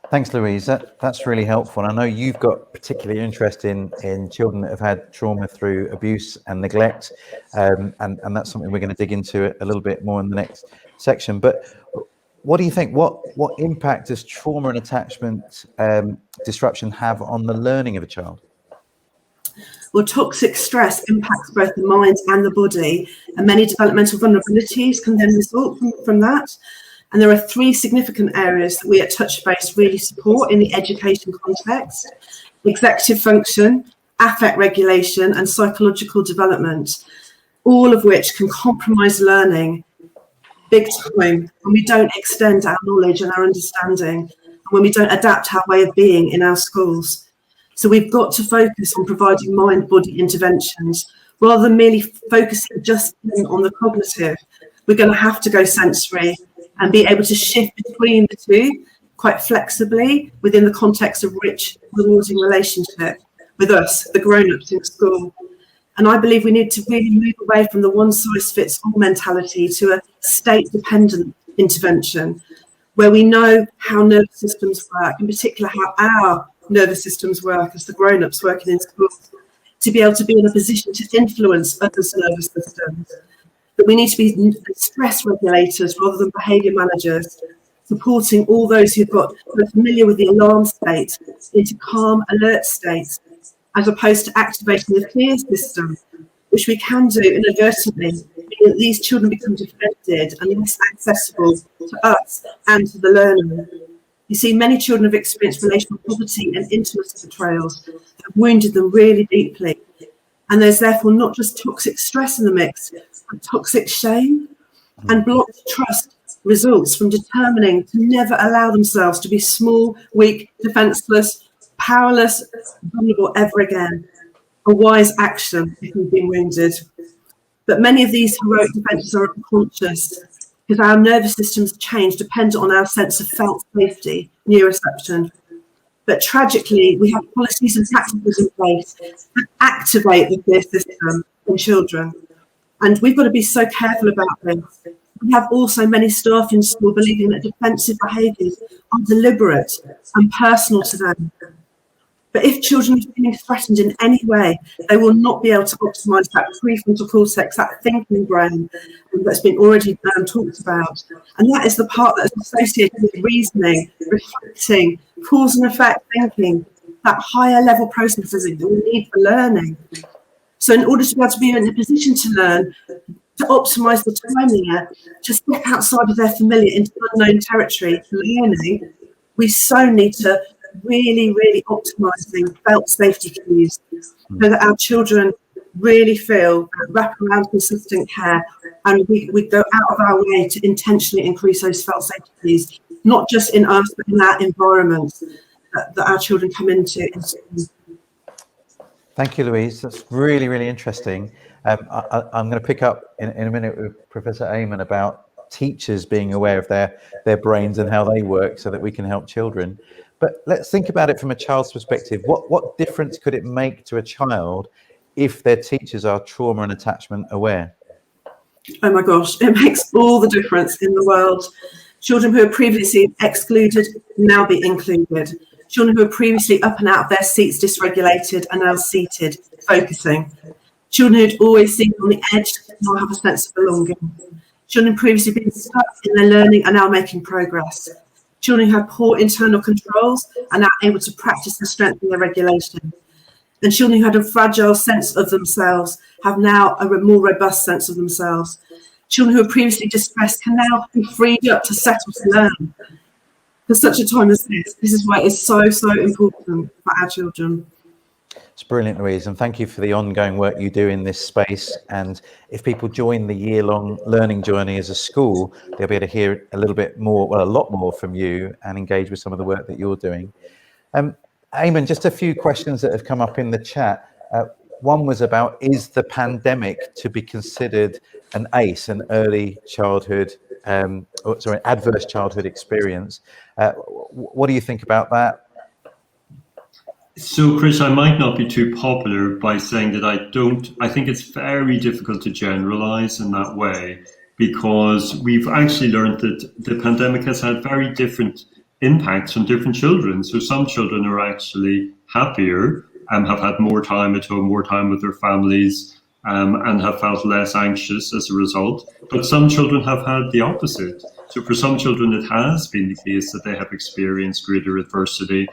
Thanks, Louise. That's really helpful. And I know you've got particular interest in children that have had trauma through abuse and neglect, and that's something we're going to dig into a little bit more in the next section. But what do you think? What impact does trauma and attachment disruption have on the learning of a child? Well, toxic stress impacts both the mind and the body, and many developmental vulnerabilities can then result from that. And there are 3 significant areas that we at Touchbase really support in the education context: executive function, affect regulation, and psychological development, all of which can compromise learning big time when we don't extend our knowledge and our understanding, and when we don't adapt our way of being in our schools. So we've got to focus on providing mind-body interventions rather than merely focusing just on the cognitive. We're going to have to go sensory and be able to shift between the two quite flexibly within the context of rich, rewarding relationship with us, the grown-ups in school. And I believe we need to really move away from the one-size-fits-all mentality to a state-dependent intervention, where we know how nervous systems work, in particular how our nervous systems work as the grown-ups working in schools, to be able to be in a position to influence others' nervous systems. That we need to be stress regulators rather than behaviour managers, supporting all those who are familiar with the alarm state into calm, alert states, as opposed to activating the fear system, which we can do inadvertently, meaning that these children become defended and less accessible to us and to the learner. You see, many children have experienced relational poverty and intimacy betrayals that have wounded them really deeply. And there's therefore not just toxic stress in the mix, but toxic shame, and blocked trust results from determining to never allow themselves to be small, weak, defenceless, powerless, vulnerable ever again. A wise action if we've been wounded. But many of these heroic defences are unconscious because our nervous system's change depends on our sense of felt safety, neuroception. But tragically, we have policies and practices in place that activate the fear system in children. And we've got to be so careful about this. We have also many staff in school believing that defensive behaviours are deliberate and personal to them. But if children are feeling threatened in any way, they will not be able to optimise that prefrontal cortex, that thinking brain that's been already talked about. And that is the part that is associated with reasoning, reflecting, cause and effect thinking, that higher level processing that we need for learning. So in order to be able to be in a position to learn, to optimise the time there, to step outside of their familiar into unknown territory for learning, we so need to really optimising felt safety cues so that our children really feel wraparound consistent care, and we go out of our way to intentionally increase those felt safety cues, not just in us but in that environment that our children come into. Thank you, Louise. That's really, really interesting. I'm going to pick up in a minute with Professor Eamon about teachers being aware of their brains and how they work so that we can help children. But let's think about it from a child's perspective. What difference could it make to a child if their teachers are trauma and attachment aware? Oh my gosh, it makes all the difference in the world. Children who are previously excluded now be included. Children who were previously up and out of their seats dysregulated are now seated, focusing. Children who'd always seemed on the edge now have a sense of belonging. Children previously been stuck in their learning are now making progress. Children who have poor internal controls are now able to practice and strengthen their regulation. And children who had a fragile sense of themselves have now a more robust sense of themselves. Children who were previously distressed can now be freed up to settle to learn. For such a time as this is why it's so important for our children. It's brilliant, Louise, and thank you for the ongoing work you do in this space. And if people join the year-long learning journey as a school, they'll be able to hear a little bit more, well, a lot more from you and engage with some of the work that you're doing. Eamon, just a few questions that have come up in the chat. One was about, is the pandemic to be considered an ACE, an early childhood, adverse childhood experience? What do you think about that? So, Chris, I might not be too popular by saying that I think it's very difficult to generalize in that way, because we've actually learned that the pandemic has had very different impacts on different children. So some children are actually happier and have had more time at home, more time with their families, and have felt less anxious as a result. But some children have had the opposite. So for some children, it has been the case that they have experienced greater adversity,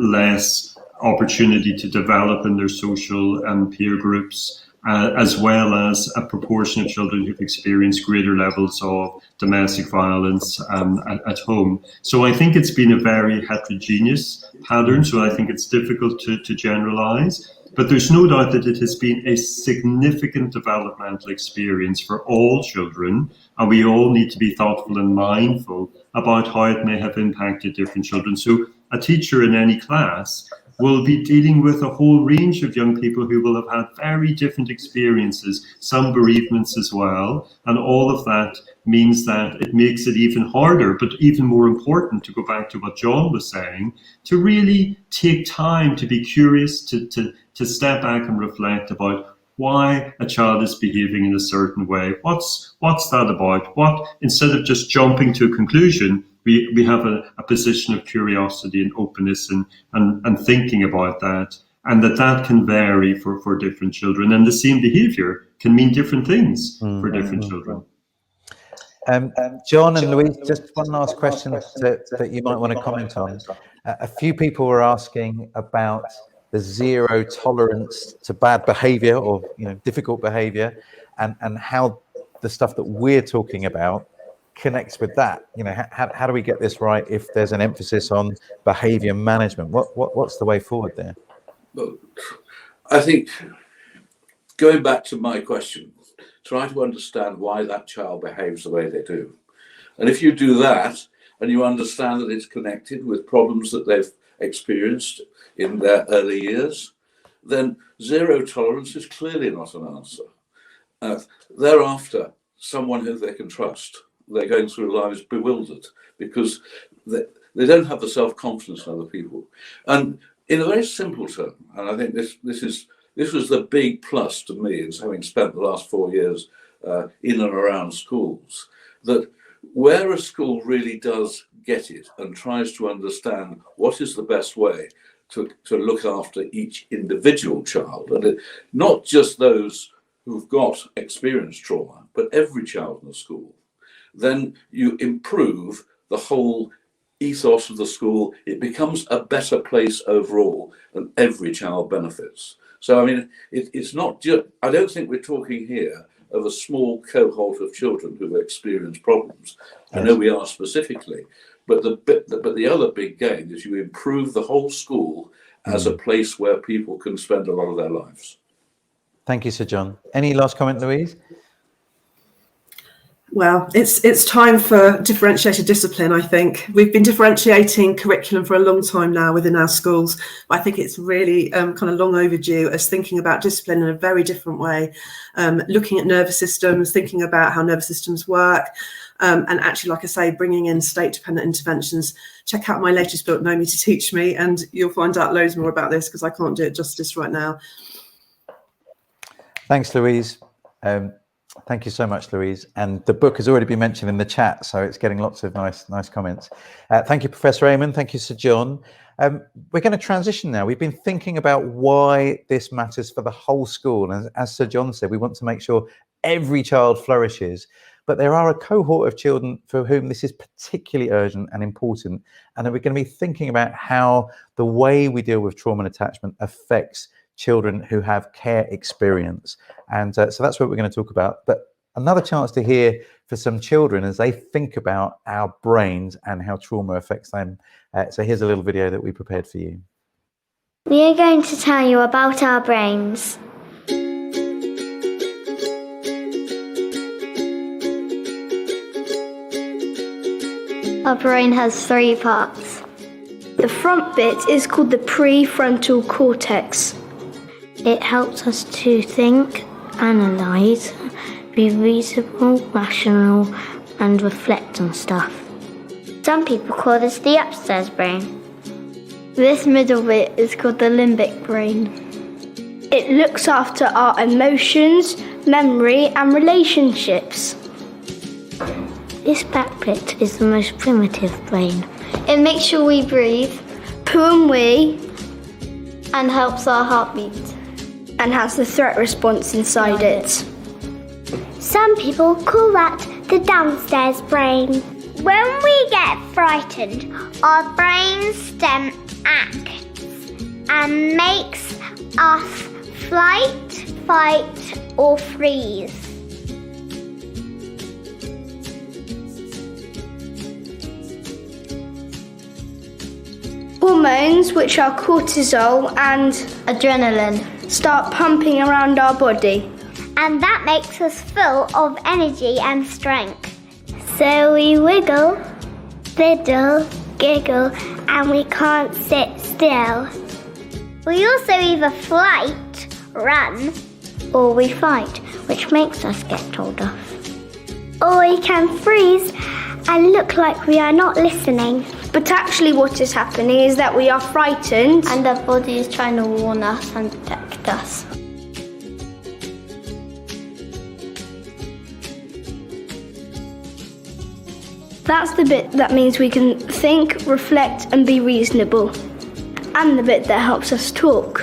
less opportunity to develop in their social and peer groups, as well as a proportion of children who've experienced greater levels of domestic violence at home. So I think it's been a very heterogeneous pattern, so I think it's difficult to generalize. But there's no doubt that it has been a significant developmental experience for all children, and we all need to be thoughtful and mindful about how it may have impacted different children. So a teacher in any class will be dealing with a whole range of young people who will have had very different experiences, some bereavements as well, and all of that means that it makes it even harder, but even more important, to go back to what John was saying, to really take time to be curious, to step back and reflect about why a child is behaving in a certain way. What's that about? Instead of just jumping to a conclusion, we have a position of curiosity and openness and thinking about that, and that can vary for different children, and the same behavior can mean different things for different children. John and Louise, just one last question that you might want to comment on. A few people were asking about the zero tolerance to bad behavior or difficult behavior, and how the stuff that we're talking about connects with that. How do we get this right if there's an emphasis on behavior management? What's the way forward there? Well, I think, going back to my question, try to understand why that child behaves the way they do. And if you do that, and you understand that it's connected with problems that they've experienced in their early years, then zero tolerance is clearly not an answer. Thereafter, someone who they can trust. They're going through lives bewildered because they don't have the self-confidence in other people. And in a very simple term, and I think this was the big plus to me, is having spent the last 4 years in and around schools, that where a school really does get it and tries to understand what is the best way to look after each individual child, and not just those who've got experienced trauma, but every child in the school, then you improve the whole ethos of the school. It becomes a better place overall, and every child benefits. So, I mean, it's not just, I don't think we're talking here of a small cohort of children who've experienced problems. I know we are specifically, but the other big gain is you improve the whole school as a place where people can spend a lot of their lives. Thank you, Sir John. Any last comment, Louise? Well, it's time for differentiated discipline, I think. We've been differentiating curriculum for a long time now within our schools. I think it's really kind of long overdue as thinking about discipline in a very different way, looking at nervous systems, thinking about how nervous systems work, and actually, like I say, bringing in state-dependent interventions. Check out my latest book, Know Me to Teach Me, and you'll find out loads more about this because I can't do it justice right now. Thanks, Louise. Thank you so much, Louise. And the book has already been mentioned in the chat, so it's getting lots of nice comments. Thank you, Professor Amon. Thank you, Sir John. We're going to transition now. We've been thinking about why this matters for the whole school. And as Sir John said, we want to make sure every child flourishes. But there are a cohort of children for whom this is particularly urgent and important. And then we're going to be thinking about how the way we deal with trauma and attachment affects children who have care experience. And so that's what we're going to talk about. But another chance to hear for some children as they think about our brains and how trauma affects them. So here's a little video that we prepared for you. We are going to tell you about our brains. Our brain has 3 parts. The front bit is called the prefrontal cortex. It helps us to think, analyse, be reasonable, rational, and reflect on stuff. Some people call this the upstairs brain. This middle bit is called the limbic brain. It looks after our emotions, memory, and relationships. This back bit is the most primitive brain. It makes sure we breathe, poo and wee, and helps our heartbeat. And has the threat response inside it. Some people call that the downstairs brain. When we get frightened, our brain stem acts and makes us flight, fight, or freeze. Hormones, which are cortisol and adrenaline, start pumping around our body. And that makes us full of energy and strength. So we wiggle, fiddle, giggle, and we can't sit still. We also either flight, run, or we fight, which makes us get told off. Or we can freeze and look like we are not listening. But actually what is happening is that we are frightened and our body is trying to warn us and protect us. That's the bit that means we can think, reflect and be reasonable. And the bit that helps us talk.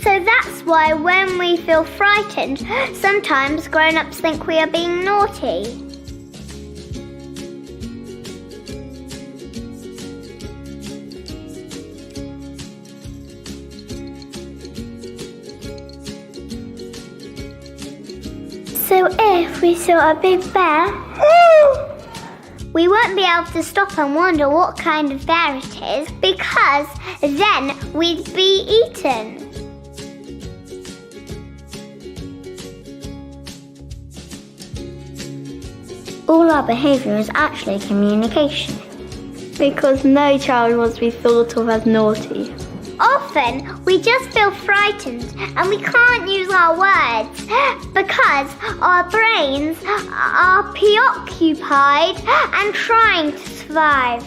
So that's why when we feel frightened, sometimes grown-ups think we are being naughty. So if we saw a big bear, we won't be able to stop and wonder what kind of bear it is, because then we'd be eaten. All our behaviour is actually communication. Because no child wants to be thought of as naughty. Often we just feel frightened and we can't use our words because our brains are preoccupied and trying to survive.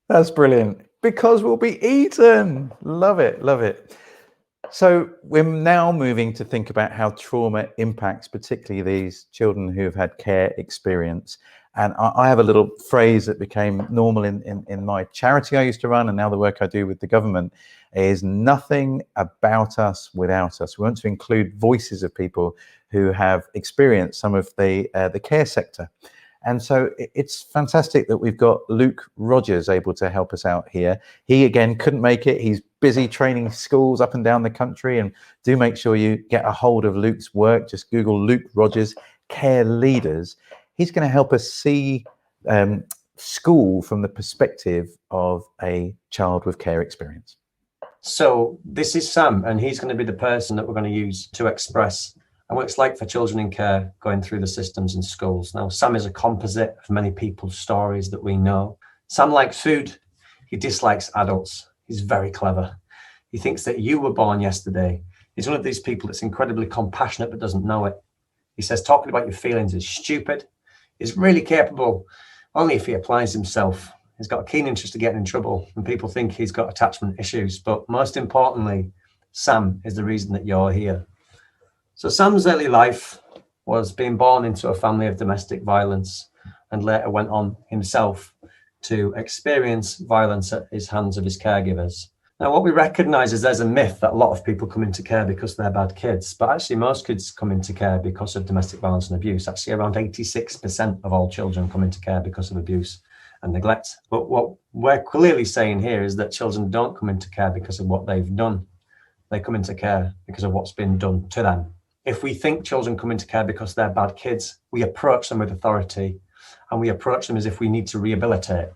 That's brilliant. Because we'll be eaten. Love it, love it. So we're now moving to think about how trauma impacts particularly these children who have had care experience. And I have a little phrase that became normal in my charity I used to run, and now the work I do with the government is nothing about us without us. We want to include voices of people who have experienced some of the care sector. And so it's fantastic that we've got Luke Rogers able to help us out here. He, again, couldn't make it. He's busy training schools up and down the country. And do make sure you get a hold of Luke's work. Just Google Luke Rogers, Care Leaders. He's going to help us see school from the perspective of a child with care experience. So this is Sam, and he's going to be the person that we're going to use to express and what it's like for children in care going through the systems in schools. Now, Sam is a composite of many people's stories that we know. Sam likes food. He dislikes adults. He's very clever. He thinks that you were born yesterday. He's one of these people that's incredibly compassionate but doesn't know it. He says talking about your feelings is stupid. He's really capable, only if he applies himself. He's got a keen interest to getting in trouble, and people think he's got attachment issues. But most importantly, Sam is the reason that you're here. So Sam's early life was being born into a family of domestic violence, and later went on himself to experience violence at his hands of his caregivers. Now, what we recognise is there's a myth that a lot of people come into care because they're bad kids, but actually most kids come into care because of domestic violence and abuse. Actually, around 86% of all children come into care because of abuse and neglect. But what we're clearly saying here is that children don't come into care because of what they've done. They come into care because of what's been done to them. If we think children come into care because they're bad kids, we approach them with authority, and we approach them as if we need to rehabilitate.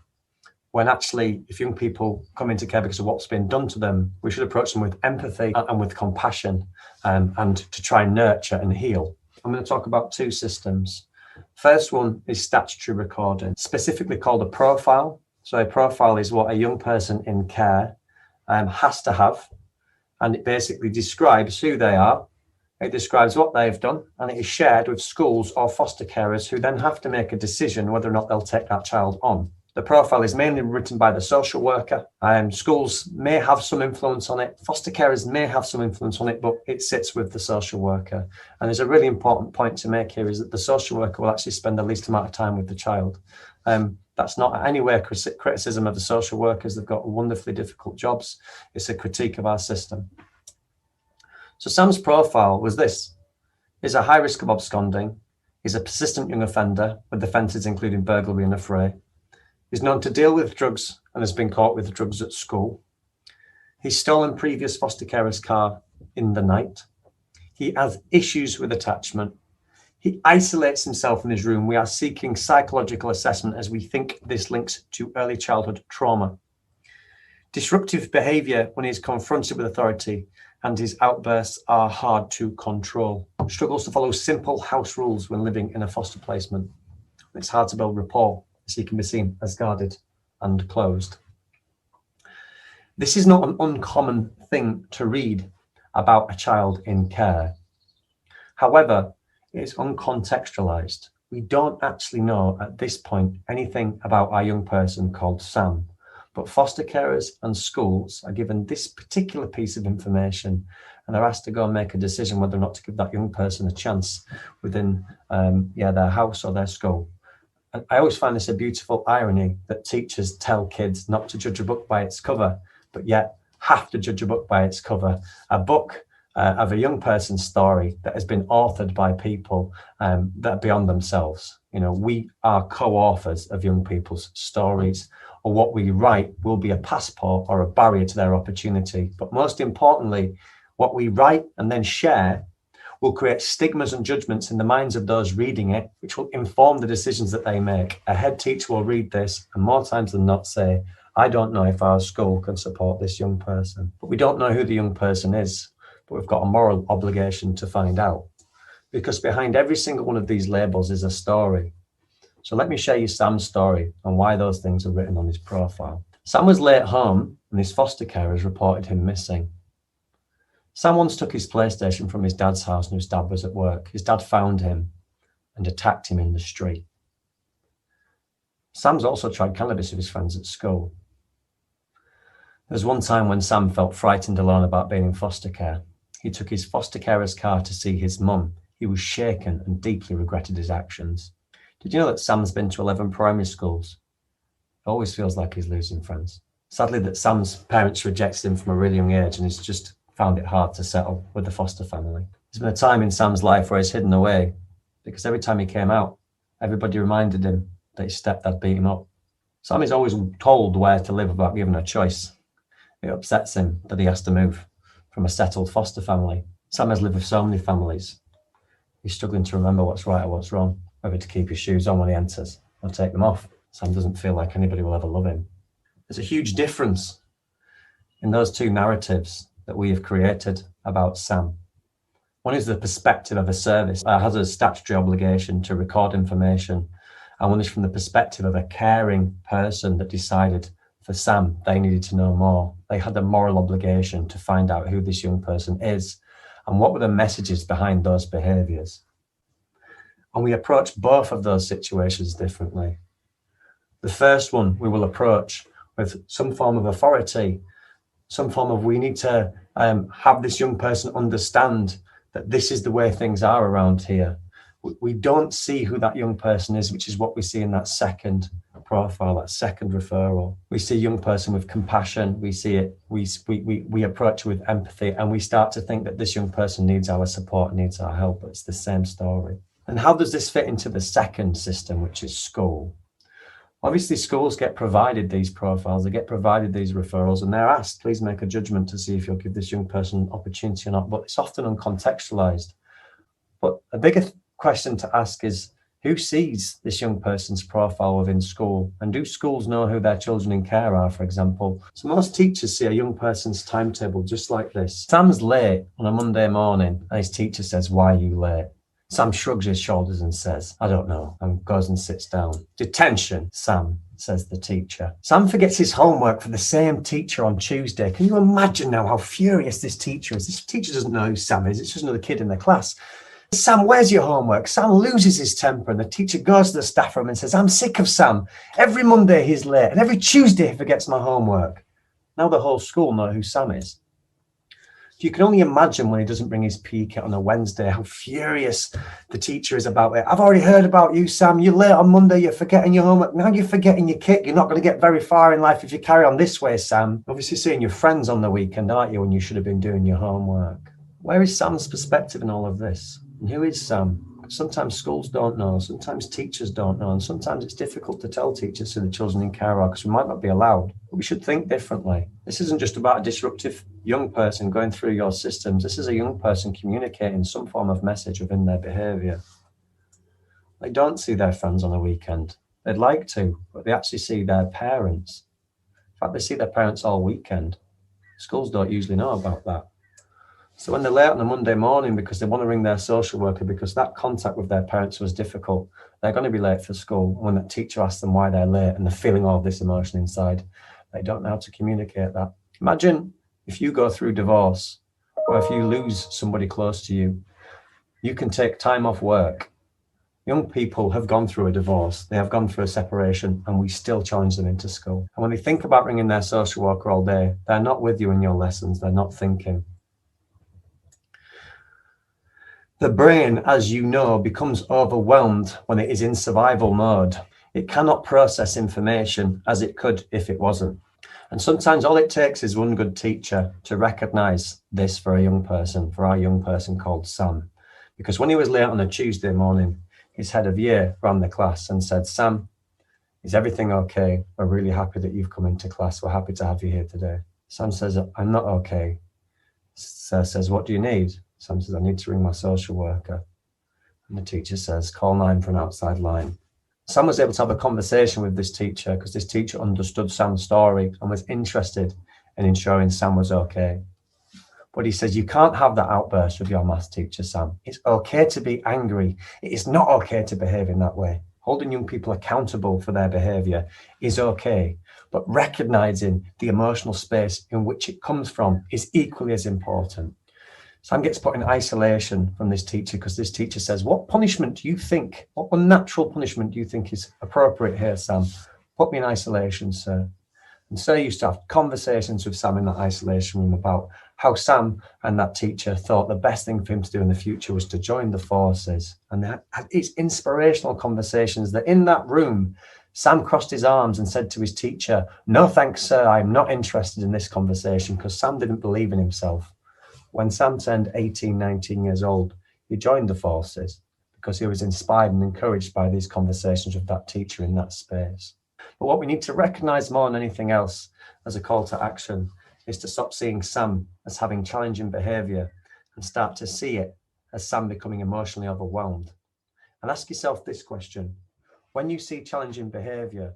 When actually, if young people come into care because of what's been done to them, we should approach them with empathy and with compassion, and to try and nurture and heal. I'm going to talk about two systems. First one is statutory recording, specifically called a profile. So a profile is what a young person in care has to have, and it basically describes who they are. It describes what they've done, and it is shared with schools or foster carers who then have to make a decision whether or not they'll take that child on. The profile is mainly written by the social worker. Schools may have some influence on it. Foster carers may have some influence on it, but it sits with the social worker. And there's a really important point to make here is that the social worker will actually spend the least amount of time with the child. That's not anywhere criticism of the social workers. They've got wonderfully difficult jobs. It's a critique of our system. So Sam's profile was this. He's a high risk of absconding. He's a persistent young offender with offences including burglary and affray. He's known to deal with drugs and has been caught with drugs at school. He's stolen previous foster carer's car in the night. He has issues with attachment. He isolates himself in his room. We are seeking psychological assessment as we think this links to early childhood trauma. Disruptive behaviour when he's confronted with authority, and his outbursts are hard to control. Struggles to follow simple house rules when living in a foster placement. It's hard to build rapport, as he can be seen as guarded and closed. This is not an uncommon thing to read about a child in care. However, it is uncontextualized. We don't actually know at this point anything about our young person called Sam, but foster carers and schools are given this particular piece of information and are asked to go and make a decision whether or not to give that young person a chance within their house or their school. And I always find this a beautiful irony that teachers tell kids not to judge a book by its cover, but yet have to judge a book by its cover. A book of a young person's story that has been authored by people that are beyond themselves. You know, we are co-authors of young people's stories, or what we write will be a passport or a barrier to their opportunity. But most importantly, what we write and then share will create stigmas and judgments in the minds of those reading it, which will inform the decisions that they make. A head teacher will read this and more times than not say, I don't know if our school can support this young person. But we don't know who the young person is, but we've got a moral obligation to find out. Because behind every single one of these labels is a story. So let me share you Sam's story and why those things are written on his profile. Sam was late home and his foster carers reported him missing. Sam once took his PlayStation from his dad's house and his dad was at work. His dad found him and attacked him in the street. Sam's also tried cannabis with his friends at school. There was one time when Sam felt frightened alone about being in foster care. He took his foster carer's car to see his mum. He was shaken and deeply regretted his actions. Did you know that Sam's been to 11 primary schools? It always feels like he's losing friends. Sadly, that Sam's parents rejected him from a really young age and he's just found it hard to settle with the foster family. There's been a time in Sam's life where he's hidden away because every time he came out, everybody reminded him that his stepdad beat him up. Sam is always told where to live without given a choice. It upsets him that he has to move from a settled foster family. Sam has lived with so many families. He's struggling to remember what's right or what's wrong, whether to keep his shoes on when he enters or take them off. Sam doesn't feel like anybody will ever love him. There's a huge difference in those two narratives that we have created about Sam. One is the perspective of a service that has a statutory obligation to record information, and one is from the perspective of a caring person that decided for Sam they needed to know more. They had a moral obligation to find out who this young person is and what were the messages behind those behaviours. And we approach both of those situations differently. The first one we will approach with some form of authority, some form of we need to have this young person understand that this is the way things are around here. We don't see who that young person is, which is what we see in that second profile, that second referral. We see a young person with compassion. We see it. We approach it with empathy, and we start to think that this young person needs our support, needs our help. But it's the same story. And how does this fit into the second system, which is school? Obviously, schools get provided these profiles, they get provided these referrals, and they're asked, please make a judgment to see if you'll give this young person an opportunity or not. But it's often uncontextualized. But a bigger question to ask is, who sees this young person's profile within school? And do schools know who their children in care are, for example? So most teachers see a young person's timetable just like this. Sam's late on a Monday morning, and his teacher says, why are you late? Sam shrugs his shoulders and says, I don't know, and goes and sits down. Detention, Sam, says the teacher. Sam forgets his homework for the same teacher on Tuesday. Can you imagine now how furious this teacher is? This teacher doesn't know who Sam is. It's just another kid in the class. Sam, where's your homework? Sam loses his temper and the teacher goes to the staff room and says, I'm sick of Sam. Every Monday he's late and every Tuesday he forgets my homework. Now the whole school know who Sam is. You can only imagine when he doesn't bring his PE kit on a Wednesday, how furious the teacher is about it. I've already heard about you, Sam. You're late on Monday. You're forgetting your homework. Now you're forgetting your kit. You're not going to get very far in life if you carry on this way, Sam. Obviously seeing your friends on the weekend, aren't you, when you should have been doing your homework? Where is Sam's perspective in all of this? And who is Sam? Sometimes schools don't know. Sometimes teachers don't know. And sometimes it's difficult to tell teachers who the children in care are because we might not be allowed. But we should think differently. This isn't just about a disruptive young person going through your systems. This is a young person communicating some form of message within their behaviour. They don't see their friends on a weekend. They'd like to, but they actually see their parents. In fact, they see their parents all weekend. Schools don't usually know about that. So when they're late on a Monday morning because they want to ring their social worker because that contact with their parents was difficult, they're going to be late for school. When the teacher asks them why they're late and they're feeling all of this emotion inside, they don't know how to communicate that. Imagine if you go through divorce, or if you lose somebody close to you, you can take time off work. Young people have gone through a divorce, they have gone through a separation, and we still challenge them into school. And when they think about ringing their social worker all day, they're not with you in your lessons, they're not thinking. The brain, as you know, becomes overwhelmed when it is in survival mode. It cannot process information as it could if it wasn't. And sometimes all it takes is one good teacher to recognize this for a young person, for our young person called Sam. Because when he was late on a Tuesday morning, his head of year ran the class and said, "Sam, is everything okay? We're really happy that you've come into class. We're happy to have you here today." Sam says, "I'm not okay." Sir says, "What do you need?" Sam says, "I need to ring my social worker." And the teacher says, "Call 9 for an outside line." Sam was able to have a conversation with this teacher because this teacher understood Sam's story and was interested in ensuring Sam was okay. But he says, "You can't have that outburst with your maths teacher, Sam. It's okay to be angry. It is not okay to behave in that way. Holding young people accountable for their behavior is okay, but recognizing the emotional space in which it comes from is equally as important." Sam gets put in isolation from this teacher because this teacher says, "What punishment do you think, what unnatural punishment do you think is appropriate here, Sam? Put me in isolation, sir." And Sir used to have conversations with Sam in that isolation room about how Sam and that teacher thought the best thing for him to do in the future was to join the forces. And they had these inspirational conversations that in that room, Sam crossed his arms and said to his teacher, "No thanks, sir, I'm not interested in this conversation," because Sam didn't believe in himself. When Sam turned 18, 19 years old, he joined the forces because he was inspired and encouraged by these conversations with that teacher in that space. But what we need to recognize more than anything else as a call to action is to stop seeing Sam as having challenging behavior and start to see it as Sam becoming emotionally overwhelmed. And ask yourself this question: when you see challenging behavior,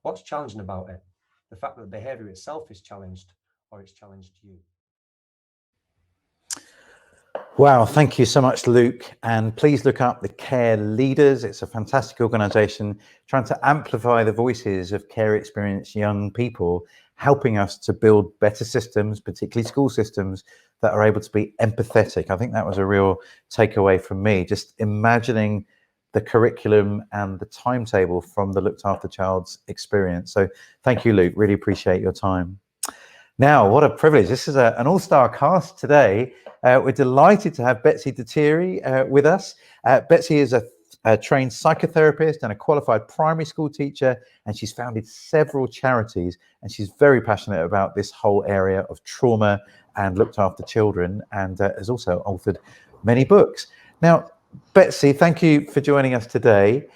what's challenging about it? The fact that the behavior itself is challenged, or it's challenged you? Wow, thank you so much, Luke. And please look up the Care Leaders. It's a fantastic organisation trying to amplify the voices of care experienced young people, helping us to build better systems, particularly school systems, that are able to be empathetic. I think that was a real takeaway from me, just imagining the curriculum and the timetable from the looked after child's experience. So thank you, Luke. Really appreciate your time. Now, what a privilege. This is an all-star cast today. We're delighted to have Betsy Detiri with us. Betsy is a trained psychotherapist and a qualified primary school teacher, and she's founded several charities, and she's very passionate about this whole area of trauma and looked after children, and has also authored many books. Now, Betsy, thank you for joining us today.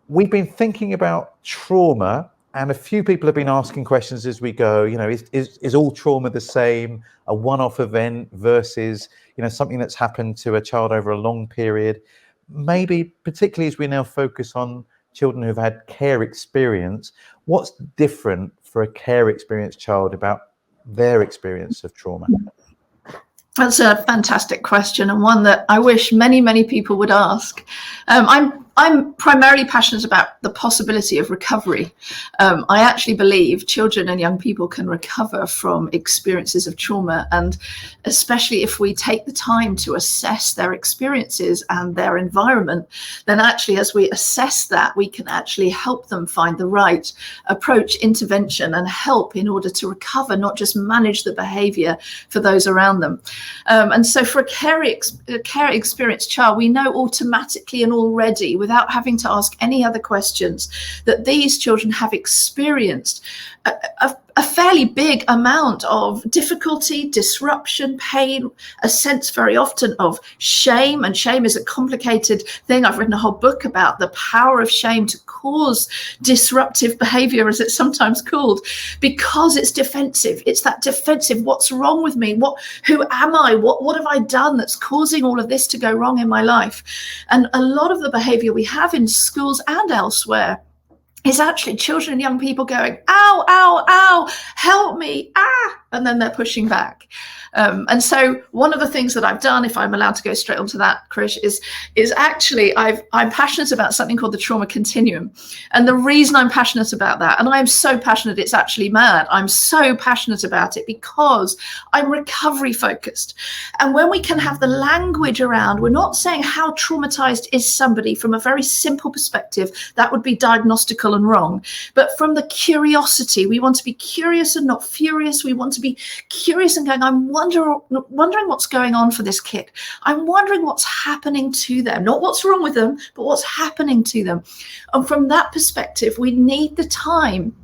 We've been thinking about trauma, and a few people have been asking questions as we go. You know, is all trauma the same? A one-off event versus, you know, something that's happened to a child over a long period? Maybe, particularly as we now focus on children who've had care experience, what's different for a care experienced child about their experience of trauma? That's a fantastic question, and one that I wish many, many people would ask. I'm primarily passionate about the possibility of recovery. I actually believe children and young people can recover from experiences of trauma, and especially if we take the time to assess their experiences and their environment, then actually as we assess that, we can actually help them find the right approach, intervention and help in order to recover, not just manage the behavior for those around them. And so for a care experienced child, we know automatically and already, without having to ask any other questions, that these children have experienced a fairly big amount of difficulty, disruption, pain, a sense very often of shame. And shame is a complicated thing. I've written a whole book about the power of shame to cause disruptive behavior, as it's sometimes called, because it's defensive. It's that defensive, what's wrong with me? Who am I? What have I done that's causing all of this to go wrong in my life? And a lot of the behavior we have in schools and elsewhere is actually children and young people going, ow, ow, ow, help me, ah, and then they're pushing back. And so one of the things that I've done, if I'm allowed to go straight onto that, Krish, is actually I'm passionate about something called the trauma continuum. And the reason I'm passionate about that, and I am so passionate it's actually mad, I'm so passionate about it because I'm recovery focused. And when we can have the language around, we're not saying how traumatized is somebody from a very simple perspective, that would be diagnostical and wrong, but from the curiosity, we want to be curious and not furious. We want to be curious and going, I'm wondering what's going on for this kid. I'm wondering what's happening to them, not what's wrong with them, but what's happening to them. And from that perspective, we need the time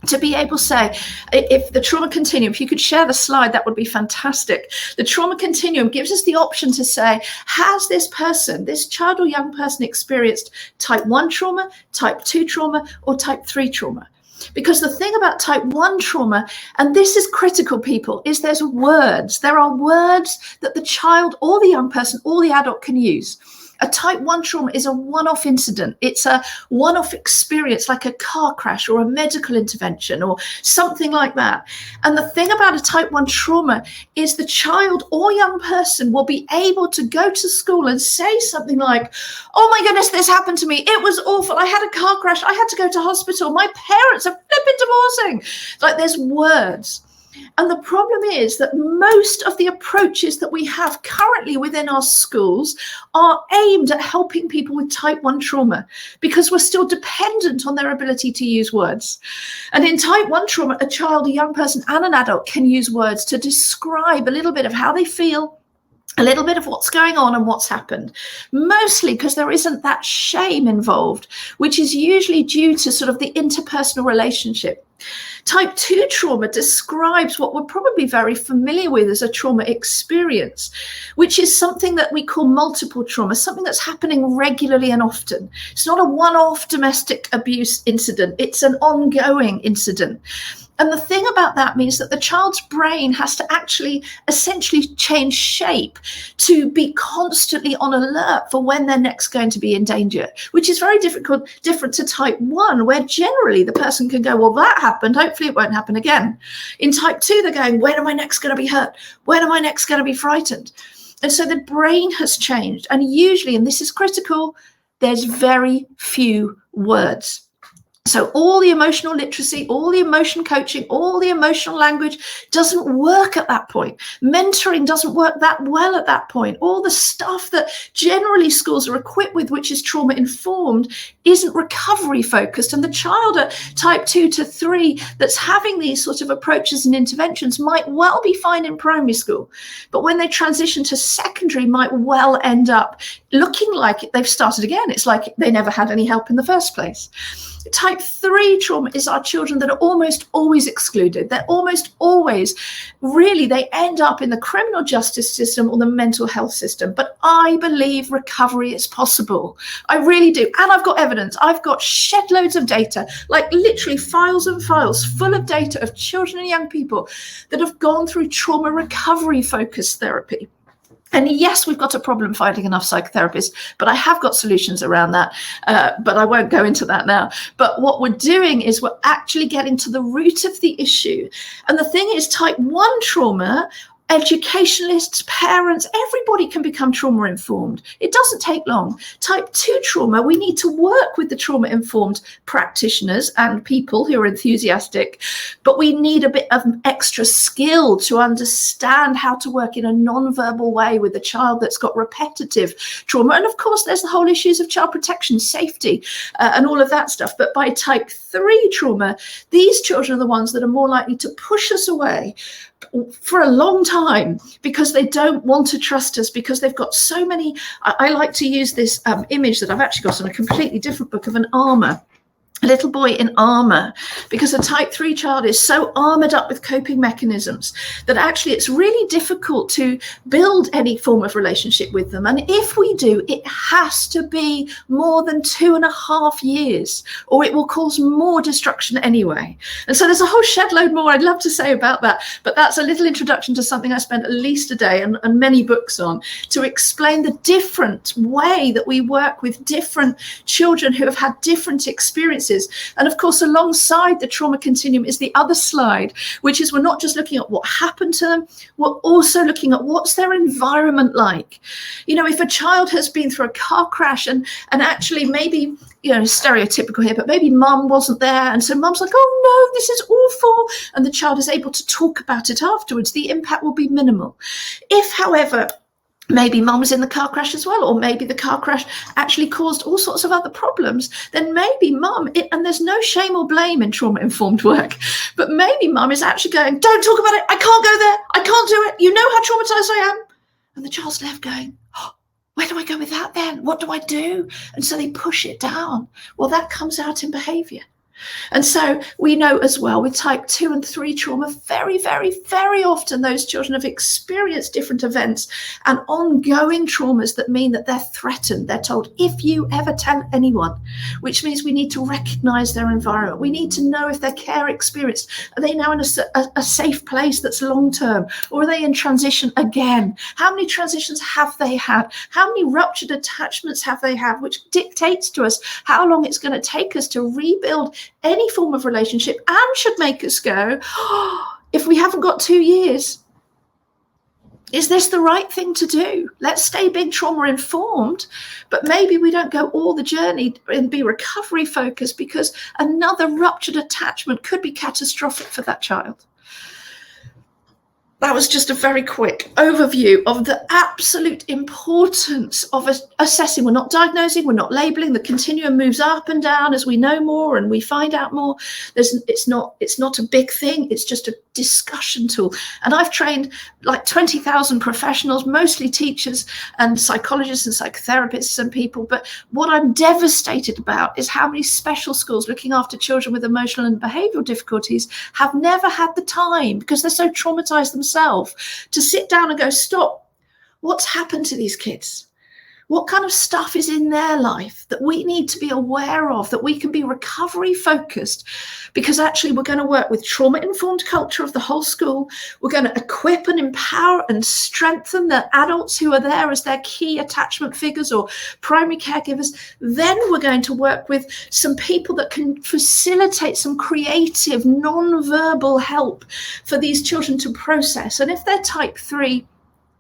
to be able to say, if the trauma continuum, if you could share the slide, that would be fantastic. The trauma continuum gives us the option to say, has this person, this child or young person, experienced type 1 trauma, type 2 trauma, or type 3 trauma? Because the thing about type 1 trauma, and this is critical, people, is there's words. There are words that the child or the young person or the adult can use. A type 1 trauma is a one-off incident. It's a one-off experience, like a car crash or a medical intervention or something like that. And the thing about a type 1 trauma is the child or young person will be able to go to school and say something like, oh my goodness, this happened to me. It was awful. I had a car crash. I had to go to hospital. My parents are flipping divorcing. Like, there's words. And the problem is that most of the approaches that we have currently within our schools are aimed at helping people with type 1 trauma because we're still dependent on their ability to use words. And in type 1 trauma, a child, a young person, and an adult can use words to describe a little bit of how they feel, a little bit of what's going on and what's happened, mostly because there isn't that shame involved, which is usually due to sort of the interpersonal relationship. Type 2 trauma describes what we're probably very familiar with as a trauma experience, which is something that we call multiple trauma, something that's happening regularly and often. It's not a one-off domestic abuse incident, it's an ongoing incident. And the thing about that means that the child's brain has to actually essentially change shape to be constantly on alert for when they're next going to be in danger, which is very different to type 1, where generally the person can go, well, that happened, hopefully it won't happen again. In type 2, they're going, when am I next going to be hurt? When am I next going to be frightened? And so the brain has changed. And usually, and this is critical, there's very few words. So all the emotional literacy, all the emotion coaching, all the emotional language doesn't work at that point. Mentoring doesn't work that well at that point. All the stuff that generally schools are equipped with, which is trauma informed, isn't recovery focused. And the child at type 2 to 3 that's having these sort of approaches and interventions might well be fine in primary school, but when they transition to secondary might well end up looking like they've started again. It's like they never had any help in the first place. Type 3 trauma is our children that are almost always excluded. They're almost always, really, they end up in the criminal justice system or the mental health system. But I believe recovery is possible. I really do. And I've got evidence. I've got shed loads of data, like literally files and files full of data of children and young people that have gone through trauma recovery focused therapy. And yes, we've got a problem finding enough psychotherapists, but I have got solutions around that, but I won't go into that now. But what we're doing is we're actually getting to the root of the issue. And the thing is, type 1 trauma, educationalists, parents, everybody can become trauma informed. It doesn't take long. Type 2 trauma, we need to work with the trauma informed practitioners and people who are enthusiastic, but we need a bit of extra skill to understand how to work in a non-verbal way with a child that's got repetitive trauma. And of course, there's the whole issues of child protection, safety, and all of that stuff. But by type 3 trauma, these children are the ones that are more likely to push us away for a long time because they don't want to trust us, because they've got so many. I like to use this image that I've actually got on a completely different book of an armor. A little boy in armor, because a type 3 child is so armored up with coping mechanisms that actually it's really difficult to build any form of relationship with them. And if we do, it has to be more than 2.5 years, or it will cause more destruction anyway. And so there's a whole shed load more I'd love to say about that, but that's a little introduction to something I spent at least a day and many books on, to explain the different way that we work with different children who have had different experiences experiences. And of course, alongside the trauma continuum is the other slide, which is we're not just looking at what happened to them, we're also looking at what's their environment like. You know, if a child has been through a car crash and actually maybe, you know, stereotypical here, but maybe mum wasn't there, and so mum's like, oh no, this is awful, and the child is able to talk about it afterwards, the impact will be minimal. If, however, maybe mum was in the car crash as well, or maybe the car crash actually caused all sorts of other problems, then maybe mum, and there's no shame or blame in trauma-informed work, but maybe mum is actually going, don't talk about it, I can't go there, I can't do it, you know how traumatized I am. And the child's left going, oh, where do I go with that then? What do I do? And so they push it down. Well, that comes out in behaviour. And so we know as well with type 2 and 3 trauma, very, very, very often those children have experienced different events and ongoing traumas that mean that they're threatened. They're told, if you ever tell anyone, which means we need to recognise their environment. We need to know if their care experience, are they now in a safe place that's long-term, or are they in transition again? How many transitions have they had? How many ruptured attachments have they had, which dictates to us how long it's going to take us to rebuild any form of relationship, and should make us go, oh, if we haven't got 2 years, is this the right thing to do? Let's stay being trauma informed, but maybe we don't go all the journey and be recovery focused, because another ruptured attachment could be catastrophic for that child. That was just a very quick overview of the absolute importance of assessing. We're not diagnosing, we're not labeling. The continuum moves up and down as we know more and we find out more. It's not a big thing. It's just a discussion tool. And I've trained like 20,000 professionals, mostly teachers and psychologists and psychotherapists and people. But what I'm devastated about is how many special schools looking after children with emotional and behavioural difficulties have never had the time, because they're so traumatized themselves, to sit down and go, stop, what's happened to these kids? What kind of stuff is in their life that we need to be aware of, that we can be recovery focused? Because actually we're going to work with trauma-informed culture of the whole school. We're going to equip and empower and strengthen the adults who are there as their key attachment figures or primary caregivers. Then we're going to work with some people that can facilitate some creative, non-verbal help for these children to process. And if they're type 3,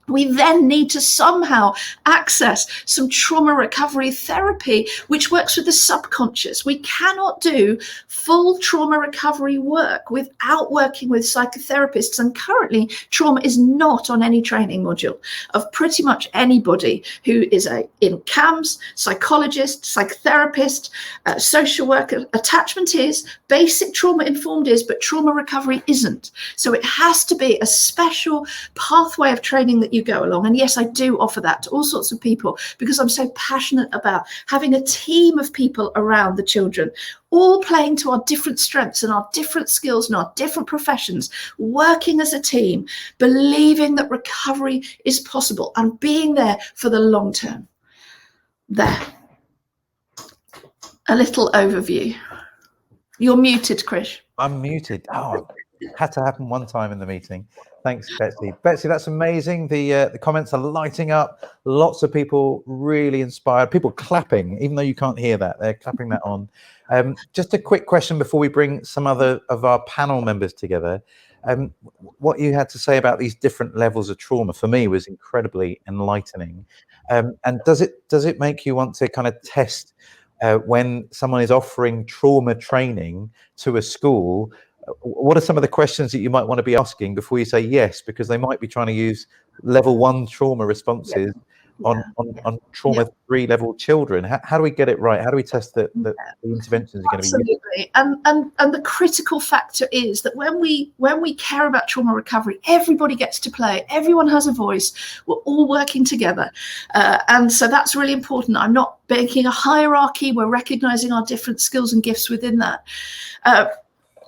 we then need to somehow access some trauma recovery therapy, which works with the subconscious. We cannot do full trauma recovery work without working with psychotherapists. And currently, trauma is not on any training module of pretty much anybody who is in CAMS, psychologist, psychotherapist, social worker. Attachment is, basic trauma informed is, but trauma recovery isn't. So it has to be a special pathway of training that you go along. And yes, I do offer that to all sorts of people, because I'm so passionate about having a team of people around the children, all playing to our different strengths and our different skills and our different professions, working as a team, believing that recovery is possible and being there for the long term. There. A little overview. You're muted, Krish. I'm muted. Oh, it had to happen one time in the meeting. Thanks, Betsy. Betsy, that's amazing. The comments are lighting up. Lots of people really inspired. People clapping, even though you can't hear that. They're clapping that on. Just a quick question before we bring some other of our panel members together. What you had to say about these different levels of trauma for me was incredibly enlightening. And does it make you want to kind of test when someone is offering trauma training to a school? What are some of the questions that you might want to be asking before you say yes? Because they might be trying to use level 1 trauma responses on trauma 3 level children. How do we get it right? How do we test that the interventions are going to be useful? And the critical factor is that when we care about trauma recovery, everybody gets to play. Everyone has a voice. We're all working together. And so that's really important. I'm not making a hierarchy. We're recognizing our different skills and gifts within that.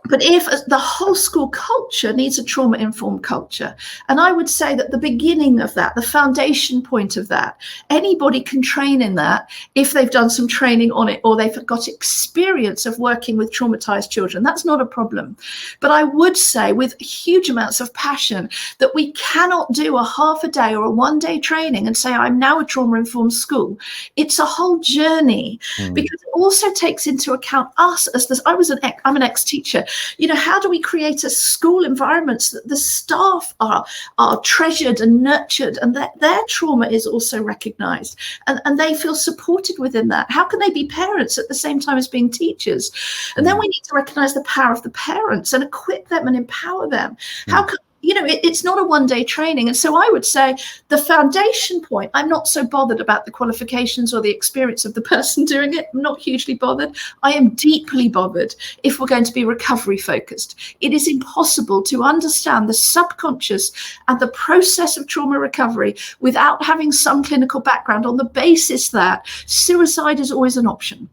But if the whole school culture needs a trauma-informed culture, and I would say that the beginning of that, the foundation point of that, anybody can train in that if they've done some training on it or they've got experience of working with traumatized children. That's not a problem. But I would say with huge amounts of passion that we cannot do a half a day or a one-day training and say, I'm now a trauma-informed school. It's a whole journey because it also takes into account us as this. I'm an ex-teacher. You know, how do we create a school environment so that the staff are treasured and nurtured and that their trauma is also recognized and they feel supported within that? How can they be parents at the same time as being teachers? And then we need to recognize the power of the parents and equip them and empower them. How can it's not a one-day training. And so I would say the foundation point, I'm not so bothered about the qualifications or the experience of the person doing it. I'm not hugely bothered. I am deeply bothered if we're going to be recovery focused. It is impossible to understand the subconscious and the process of trauma recovery without having some clinical background on the basis that suicide is always an option.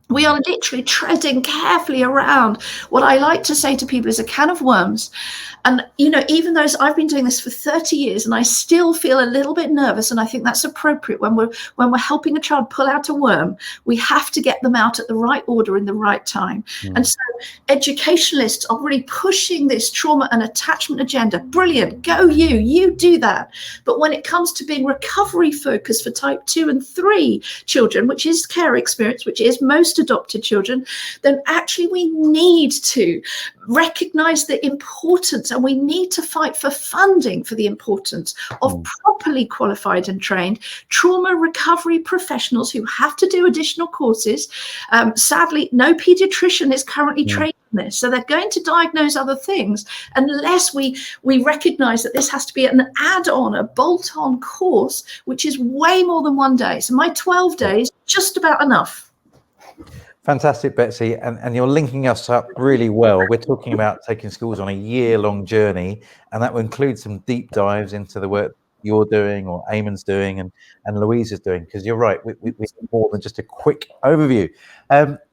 We are literally treading carefully around what I like to say to people is a can of worms. And, even though I've been doing this for 30 years and I still feel a little bit nervous, and I think that's appropriate when we're helping a child pull out a worm, we have to get them out at the right order in the right time. And so educationalists are really pushing this trauma and attachment agenda. Brilliant. Go you do that. But when it comes to being recovery focused for type 2 and 3 children, which is care experience, which is most adopted children, then actually we need to recognize the importance and we need to fight for funding for the importance of properly qualified and trained trauma recovery professionals who have to do additional courses. Sadly, no pediatrician is currently trained in this, so they're going to diagnose other things unless we recognize that this has to be an add-on, a bolt-on course, which is way more than 1 day. So my 12 days, just about enough. Fantastic, Betsy, and you're linking us up really well. We're talking about taking schools on a year-long journey, and that will include some deep dives into the work you're doing or Eamon's doing and Louise is doing, because you're right, we need more than just a quick overview.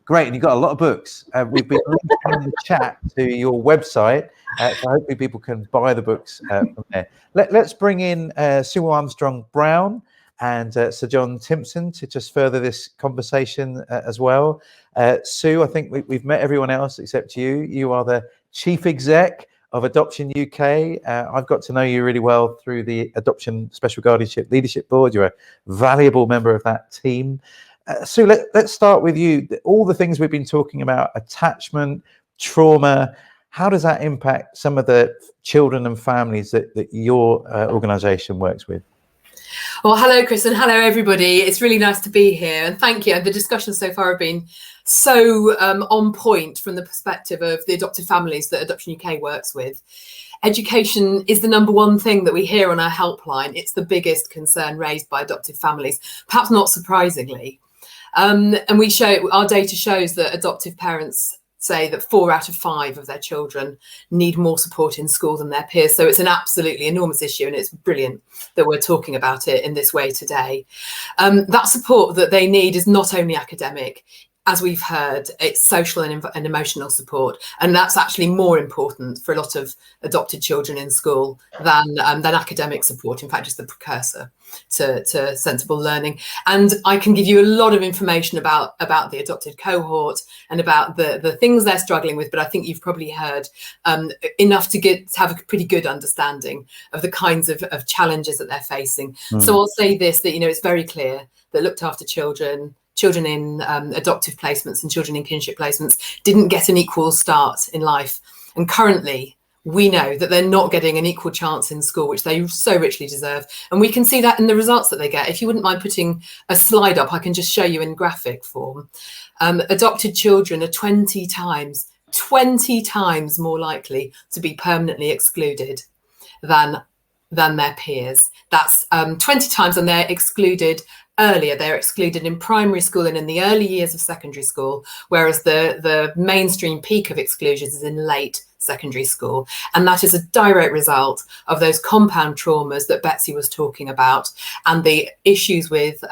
Great, and you've got a lot of books. We've been linking in the chat to your website, so hopefully people can buy the books from there. Let's bring in Sue Armstrong-Brown and Sir John Timpson to just further this conversation as well. Sue, I think we've met everyone else except you. You are the Chief Exec of Adoption UK. I've got to know you really well through the Adoption Special Guardianship Leadership Board. You're a valuable member of that team. Sue, let's start with you. All the things we've been talking about, attachment, trauma, how does that impact some of the children and families that your organisation works with? Well, hello, Chris, and hello, everybody. It's really nice to be here, and thank you. The discussions so far have been so on point from the perspective of the adopted families that Adoption UK works with. Education is the number one thing that we hear on our helpline. It's the biggest concern raised by adopted families, perhaps not surprisingly. And our data shows that adoptive parents say that 4 out of 5 of their children need more support in school than their peers. So it's an absolutely enormous issue, and it's brilliant that we're talking about it in this way today. That support that they need is not only academic. As we've heard, it's social and emotional support, and that's actually more important for a lot of adopted children in school than academic support. In fact, it's the precursor to sensible learning. And I can give you a lot of information about the adopted cohort and about the things they're struggling with, but I think you've probably heard enough to have a pretty good understanding of the kinds of challenges that they're facing. So I'll say this, that it's very clear that looked after children in adoptive placements and children in kinship placements didn't get an equal start in life. And currently, we know that they're not getting an equal chance in school, which they so richly deserve. And we can see that in the results that they get. If you wouldn't mind putting a slide up, I can just show you in graphic form. Adopted children are 20 times more likely to be permanently excluded than their peers. That's 20 times, and they're excluded earlier. They're excluded in primary school and in the early years of secondary school, whereas the mainstream peak of exclusions is in late secondary school. And that is a direct result of those compound traumas that Betsy was talking about, and the issues with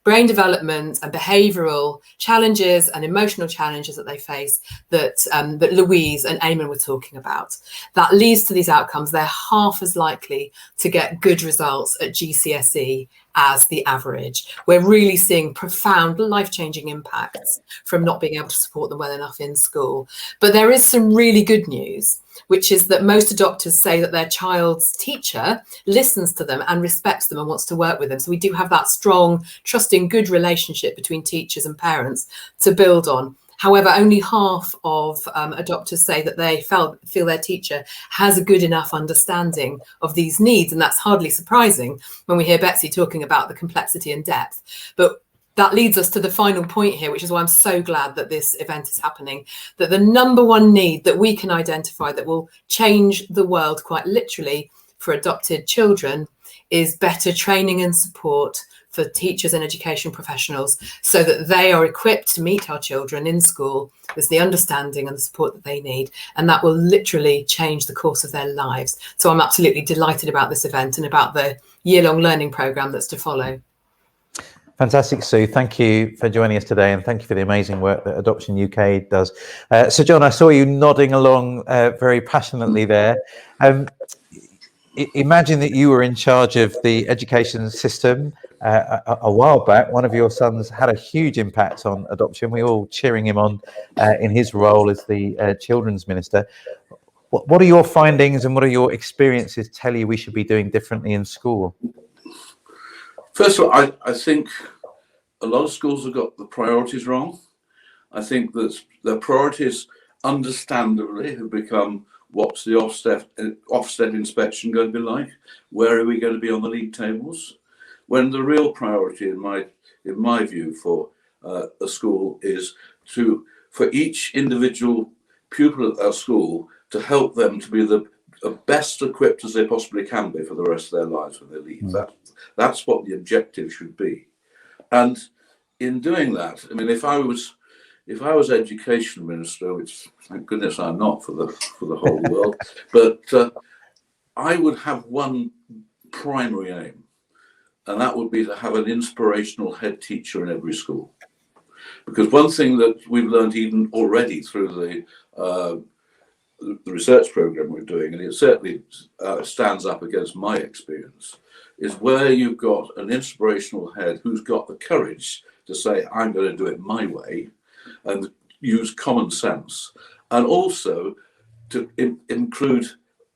brain development and behavioural challenges and emotional challenges that they face that Louise and Eamon were talking about. That leads to these outcomes. They're half as likely to get good results at GCSE as the average. We're really seeing profound life-changing impacts from not being able to support them well enough in school. But there is some really good news, which is that most adopters say that their child's teacher listens to them and respects them and wants to work with them. So we do have that strong, trusting, good relationship between teachers and parents to build on. However, only half of adopters say that they feel their teacher has a good enough understanding of these needs. And that's hardly surprising when we hear Betsy talking about the complexity and depth. But that leads us to the final point here, which is why I'm so glad that this event is happening, that the number one need that we can identify that will change the world quite literally for adopted children is better training and support for teachers and education professionals so that they are equipped to meet our children in school with the understanding and the support that they need. And that will literally change the course of their lives. So I'm absolutely delighted about this event and about the year-long learning programme that's to follow. Fantastic, Sue. Thank you for joining us today, and thank you for the amazing work that Adoption UK does. So, John, I saw you nodding along very passionately there. Imagine that you were in charge of the education system a while back. One of your sons had a huge impact on adoption. We're all cheering him on in his role as the children's minister. What are your findings and what are your experiences tell you we should be doing differently in school? First of all, I think a lot of schools have got the priorities wrong. I think that their priorities, understandably, have become what's the Ofsted inspection going to be like? Where are we going to be on the league tables? When the real priority, in my view, for a school is for each individual pupil at our school to help them to be the best equipped as they possibly can be for the rest of their lives when they leave. That's what the objective should be. And in doing that, I mean, if I was education minister, which thank goodness I'm not for the whole world, but I would have one primary aim, and that would be to have an inspirational head teacher in every school. Because one thing that we've learned even already through the research program we're doing, and it certainly stands up against my experience, is where you've got an inspirational head who's got the courage to say, I'm going to do it my way, and use common sense, and also to include,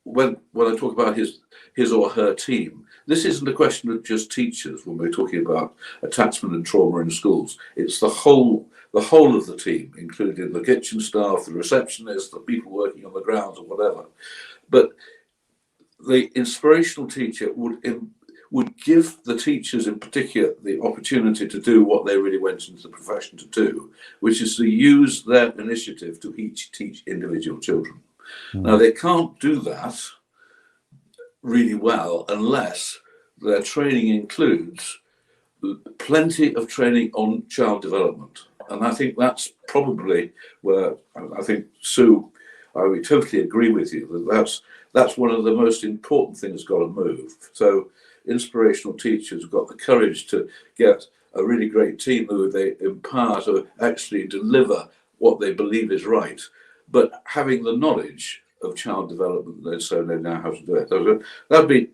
when I talk about his or her team, this isn't a question of just teachers when we're talking about attachment and trauma in schools. It's the whole of the team, including the kitchen staff, the receptionists, the people working on the grounds, or whatever. But the inspirational teacher would give the teachers in particular the opportunity to do what they really went into the profession to do, which is to use their initiative to teach individual children. Now, they can't do that really well unless their training includes plenty of training on child development. And I think that's probably where I think, Sue, I would totally agree with you that that's one of the most important things got to move. So inspirational teachers have got the courage to get a really great team who they empower to actually deliver what they believe is right, but having the knowledge of child development, so they know how to do it. That'd be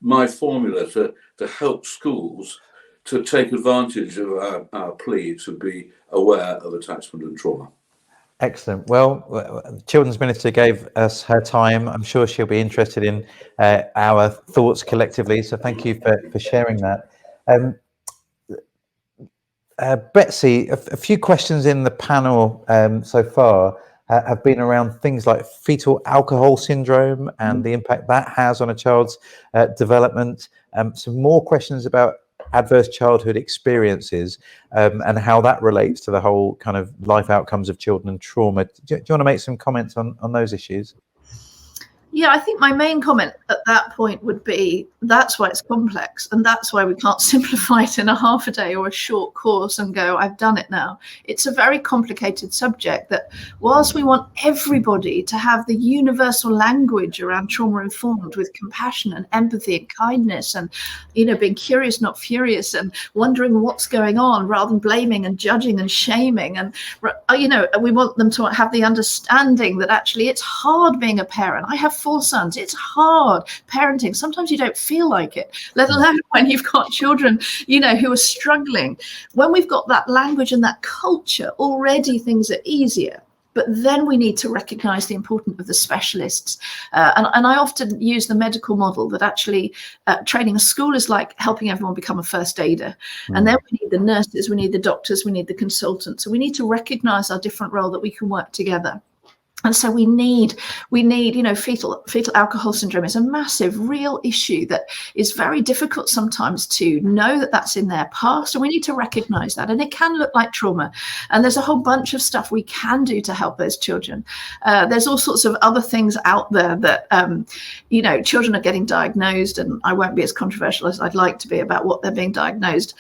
my formula to help schools to take advantage of our plea to be aware of attachment and trauma. Excellent. Well, the Children's Minister gave us her time. I'm sure she'll be interested in our thoughts collectively. So thank you for sharing that. Betsy, a few questions in the panel so far have been around things like fetal alcohol syndrome and the impact that has on a child's development. Some more questions about adverse childhood experiences and how that relates to the whole kind of life outcomes of children and trauma. Do you want to make some comments on those issues? Yeah, I think my main comment at that point would be that's why it's complex, and that's why we can't simplify it in a half a day or a short course and go, I've done it now. It's a very complicated subject that, whilst we want everybody to have the universal language around trauma informed with compassion and empathy and kindness and, you know, being curious, not furious, and wondering what's going on rather than blaming and judging and shaming, and, you know, we want them to have the understanding that actually it's hard being a parent. I have 4 sons. It's hard parenting. Sometimes you don't feel like it, let alone when you've got children, you know, who are struggling. When we've got that language and that culture, already things are easier. But then we need to recognize the importance of the specialists. And I often use the medical model that actually training a school is like helping everyone become a first aider. And then we need the nurses, we need the doctors, we need the consultants. So we need to recognize our different role that we can work together. And so we need, you know, fetal alcohol syndrome is a massive, real issue that is very difficult sometimes to know that that's in their past. And we need to recognize that. And it can look like trauma. And there's a whole bunch of stuff we can do to help those children. There's all sorts of other things out there that, you know, children are getting diagnosed, and I won't be as controversial as I'd like to be about what they're being diagnosed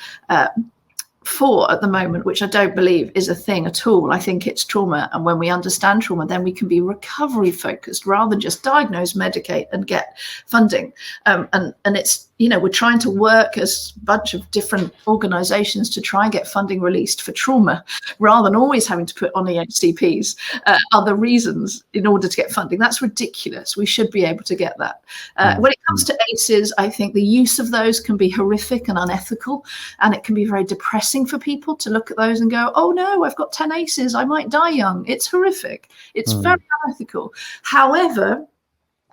for at the moment, which I don't believe is a thing at all. I think it's trauma, and when we understand trauma, then we can be recovery focused rather than just diagnose, medicate, and get funding. And it's, you know, we're trying to work as a bunch of different organizations to try and get funding released for trauma, rather than always having to put on EHCPs other reasons in order to get funding. That's ridiculous. We should be able to get that. When it comes to ACEs, I think the use of those can be horrific and unethical, and it can be very depressing for people to look at those and go, oh no, I've got 10 ACEs, I might die young. It's horrific. It's very unethical. However,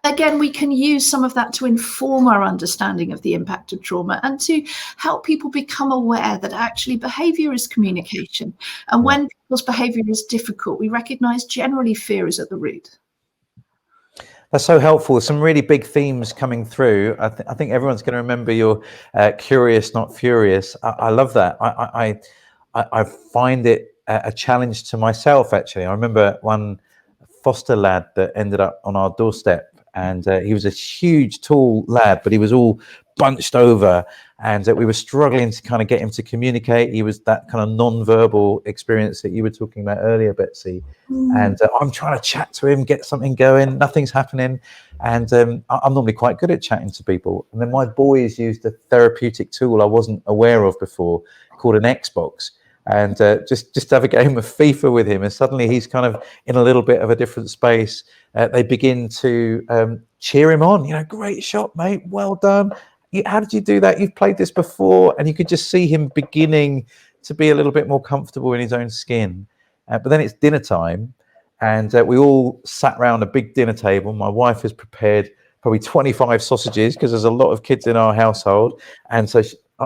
again, we can use some of that to inform our understanding of the impact of trauma and to help people become aware that actually behavior is communication. And when people's behavior is difficult, we recognize generally fear is at the root. That's so helpful. Some really big themes coming through. I think everyone's going to remember your curious, not furious. I love that. I find it a challenge to myself, actually. I remember one foster lad that ended up on our doorstep, and he was a huge, tall lad, but he was all bunched over, and we were struggling to kind of get him to communicate. He was that kind of non-verbal experience that you were talking about earlier, Betsy. And I'm trying to chat to him, get something going, nothing's happening. And I'm normally quite good at chatting to people. And then my boys used a therapeutic tool I wasn't aware of before called an Xbox. And just have a game of FIFA with him, and suddenly he's kind of in a little bit of a different space. They begin to cheer him on. You know, great shot, mate. Well done. How did you do that? You've played this before. And you could just see him beginning to be a little bit more comfortable in his own skin. But then it's dinner time, and we all sat around a big dinner table. My wife has prepared probably 25 sausages because there's a lot of kids in our household. And so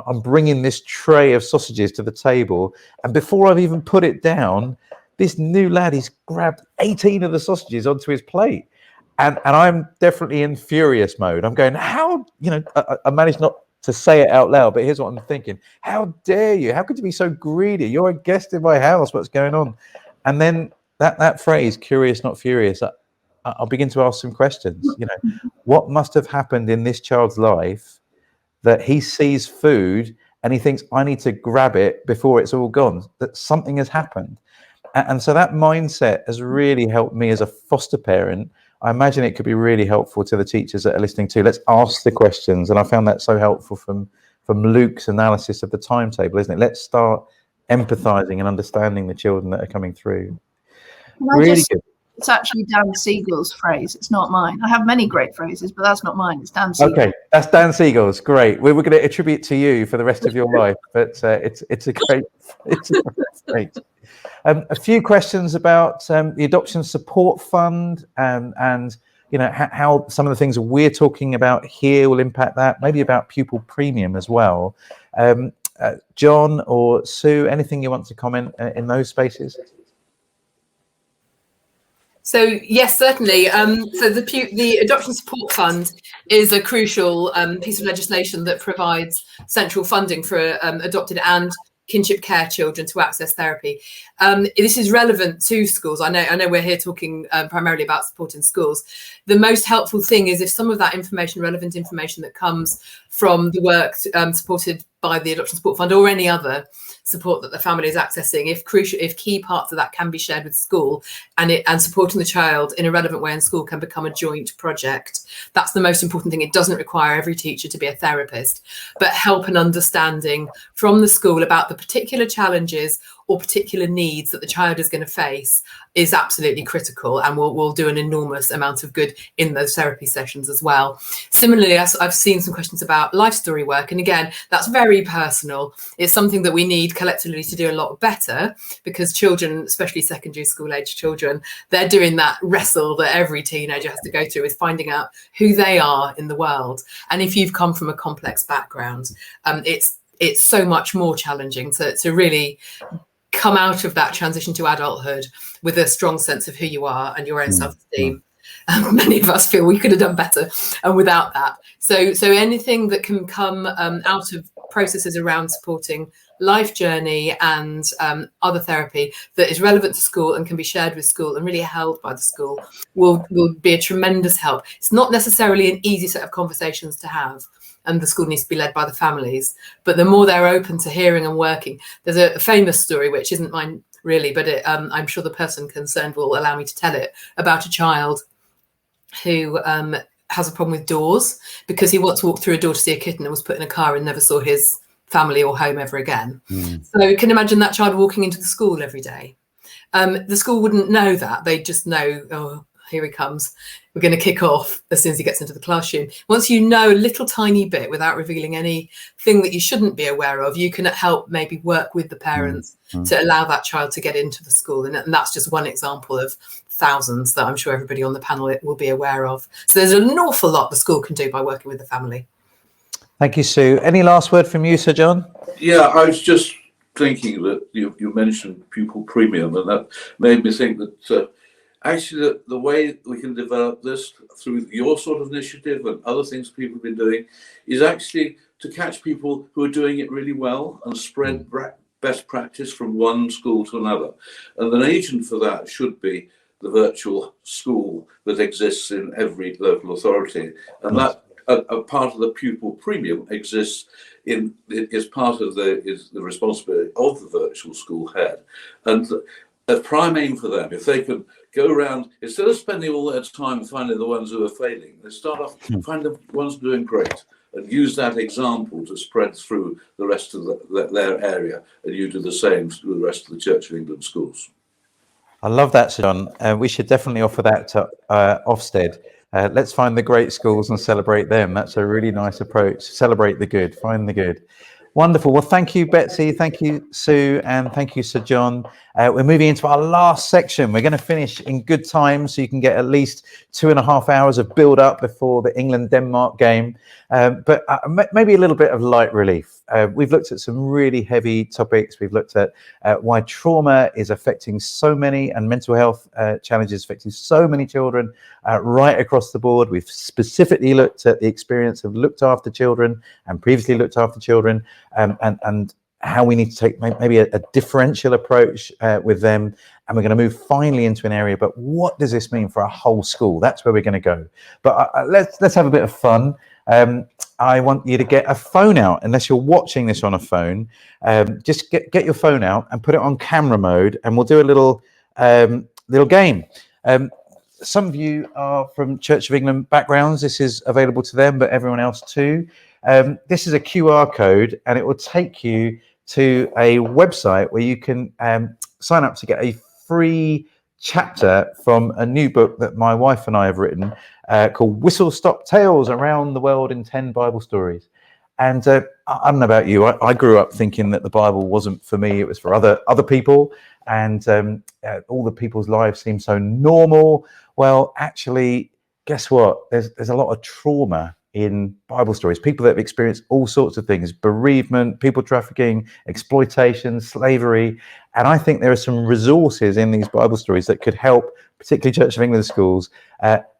I'm bringing this tray of sausages to the table, and before I've even put it down, this new lad, he's grabbed 18 of the sausages onto his plate, and I'm definitely in furious mode. I'm going, how, you know, I managed not to say it out loud, but here's what I'm thinking: how dare you? How could you be so greedy? You're a guest in my house. What's going on? And then that phrase, curious, not furious, I'll begin to ask some questions. You know, what must have happened in this child's life that he sees food and he thinks, I need to grab it before it's all gone, that something has happened. And so that mindset has really helped me as a foster parent. I imagine it could be really helpful to the teachers that are listening too. Let's ask the questions. And I found that so helpful from Luke's analysis of the timetable, isn't it? Let's start empathizing and understanding the children that are coming through. Really good. It's actually Dan Siegel's phrase. It's not mine. I have many great phrases, but that's not mine. It's Dan Siegel. Okay, that's Dan Siegel's. Great. We were going to attribute to you for the rest of your life, but it's a great. Great. A few questions about the Adoption Support Fund and you know how some of the things we're talking about here will impact that. Maybe about pupil premium as well. John or Sue, anything you want to comment in those spaces? So yes, certainly. So the Adoption Support Fund is a crucial piece of legislation that provides central funding for adopted and kinship care children to access therapy. This is relevant to schools. I know we're here talking primarily about supporting schools. The most helpful thing is if some of that information, relevant information that comes from the work supported by the Adoption Support Fund or any other support that the family is accessing, if key parts of that can be shared with school and supporting the child in a relevant way in school can become a joint project. That's the most important thing. It doesn't require every teacher to be a therapist, but help an understanding from the school about the particular challenges or particular needs that the child is going to face is absolutely critical, and will do an enormous amount of good in those therapy sessions as well. Similarly, I've seen some questions about life story work, and again, that's very personal. It's something that we need collectively to do a lot better, because children, especially secondary school age children, they're doing that wrestle that every teenager has to go through, with finding out who they are in the world. And if you've come from a complex background, it's so much more challenging to really come out of that transition to adulthood with a strong sense of who you are and your own self-esteem. Many of us feel we could have done better without that. So anything that can come out of processes around supporting life journey and other therapy that is relevant to school and can be shared with school and really held by the school will be a tremendous help. It's not necessarily an easy set of conversations to have, and the school needs to be led by the families. But the more they're open to hearing and working, there's a famous story, which isn't mine really, but I'm sure the person concerned will allow me to tell it, about a child who has a problem with doors because he once walked through a door to see a kitten and was put in a car and never saw his family or home ever again. So you can imagine that child walking into the school every day. The school wouldn't know that. They'd just know, oh, here he comes. We're going to kick off as soon as he gets into the classroom. Once you know a little tiny bit without revealing anything that you shouldn't be aware of, you can help maybe work with the parents to allow that child to get into the school. And that's just one example of thousands that I'm sure everybody on the panel will be aware of. So there's an awful lot the school can do by working with the family. Thank you, Sue. Any last word from you, Sir John? Yeah, I was just thinking that you mentioned pupil premium, and that made me think that actually the way we can develop this through your sort of initiative and other things people have been doing is actually to catch people who are doing it really well and spread best practice from one school to another. And an agent for that should be the virtual school that exists in every local authority. And that a part of the pupil premium exists is part of the responsibility of the virtual school head. And a prime aim for them, if they could go around, instead of spending all their time finding the ones who are failing, they start off find the ones doing great and use that example to spread through the rest of their area, and you do the same to the rest of the Church of England schools. I love that, Sir John. We should definitely offer that to Ofsted. Let's find the great schools and celebrate them. That's a really nice approach. Celebrate the good, find the good. Wonderful. Well, thank you, Betsy. Thank you, Sue. And thank you, Sir John. We're moving into our last section. We're going to finish in good time so you can get at least 2.5 hours of build up before the England-Denmark game. But maybe a little bit of light relief. We've looked at some really heavy topics. We've looked at why trauma is affecting so many, and mental health challenges affecting so many children right across the board. We've specifically looked at the experience of looked after children and previously looked after children, and how we need to take maybe a differential approach with them. And we're going to move finally into an area, but what does this mean for a whole school? That's where we're going to go. But let's have a bit of fun. I want you to get a phone out, unless you're watching this on a phone. Just get your phone out and put it on camera mode, and we'll do a little game. Some of you are from Church of England backgrounds. This is available to them, but everyone else too. This is a QR code, and it will take you to a website where you can sign up to get a free chapter from a new book that my wife and I have written called Whistle Stop Tales Around the World in 10 Bible Stories. And I don't know about you, I grew up thinking that the Bible wasn't for me, it was for other people, and all the people's lives seem so normal. Well, actually, guess what? There's a lot of trauma in Bible stories. People that have experienced all sorts of things: bereavement, people trafficking, exploitation, slavery. And I think there are some resources in these Bible stories that could help, particularly Church of England schools,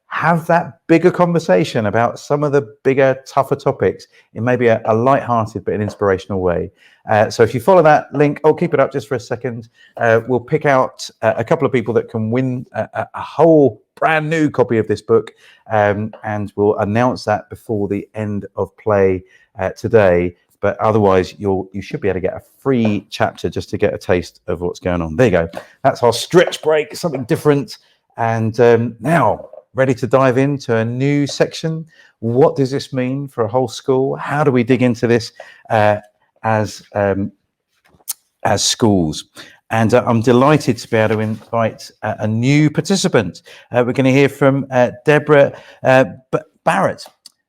have that bigger conversation about some of the bigger, tougher topics in maybe a light-hearted but an inspirational way. So if you follow that link, I'll keep it up just for a second. We'll pick out a couple of people that can win a whole brand new copy of this book, and we'll announce that before the end of play today. But otherwise, you should be able to get a free chapter just to get a taste of what's going on. There you go. That's our stretch break, something different. And now, ready to dive into a new section. What does this mean for a whole school? How do we dig into this as schools? And I'm delighted to be able to invite a new participant. We're going to hear from Deborah Barrett.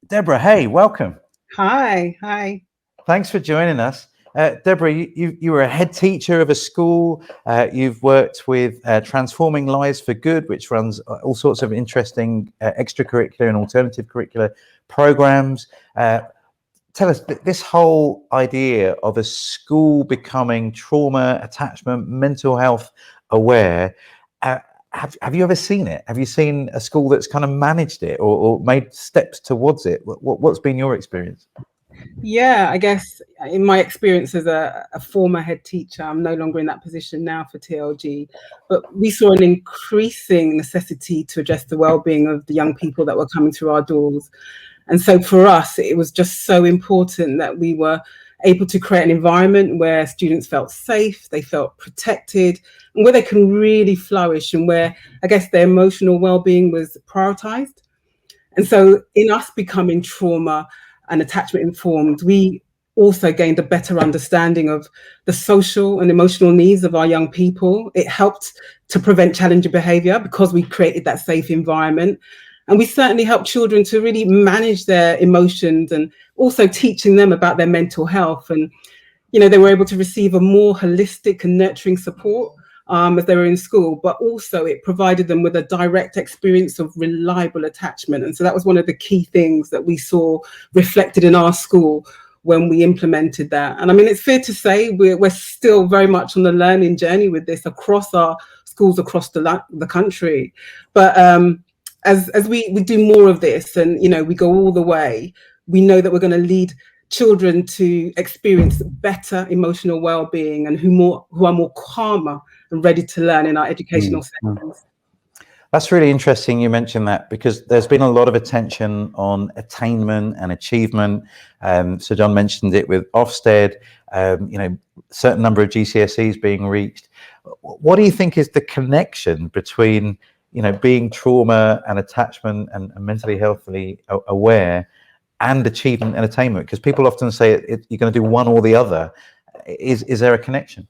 Deborah, hey, welcome. Hi. Thanks for joining us. Deborah, you were a head teacher of a school. You've worked with Transforming Lives for Good, which runs all sorts of interesting extracurricular and alternative curricular programs. Tell us, this whole idea of a school becoming trauma, attachment, mental health aware, have you ever seen it? Have you seen a school that's kind of managed it or made steps towards it? What's been your experience? Yeah, I guess in my experience as a former head teacher, I'm no longer in that position now for TLG, but we saw an increasing necessity to address the well-being of the young people that were coming through our doors. And so for us, it was just so important that we were able to create an environment where students felt safe, they felt protected, and where they can really flourish, and where I guess their emotional well-being was prioritized. And so in us becoming trauma and attachment informed, we also gained a better understanding of the social and emotional needs of our young people. It helped to prevent challenging behavior because we created that safe environment. And we certainly helped children to really manage their emotions, and also teaching them about their mental health. And, you know, they were able to receive a more holistic and nurturing support as they were in school, but also it provided them with a direct experience of reliable attachment. And so that was one of the key things that we saw reflected in our school when we implemented that. And I mean, it's fair to say we're still very much on the learning journey with this across our schools across the country. But as we do more of this, and, you know, we go all the way, we know that we're going to lead children to experience better emotional well-being, and who are more calmer and ready to learn in our educational settings. That's really interesting you mentioned that, because there's been a lot of attention on attainment and achievement. So John mentioned it with Ofsted, you know, certain number of GCSEs being reached. What do you think is the connection between, you know, being trauma and attachment and mentally healthily aware and achievement and attainment? Because people often say you're going to do one or the other. Is there a connection?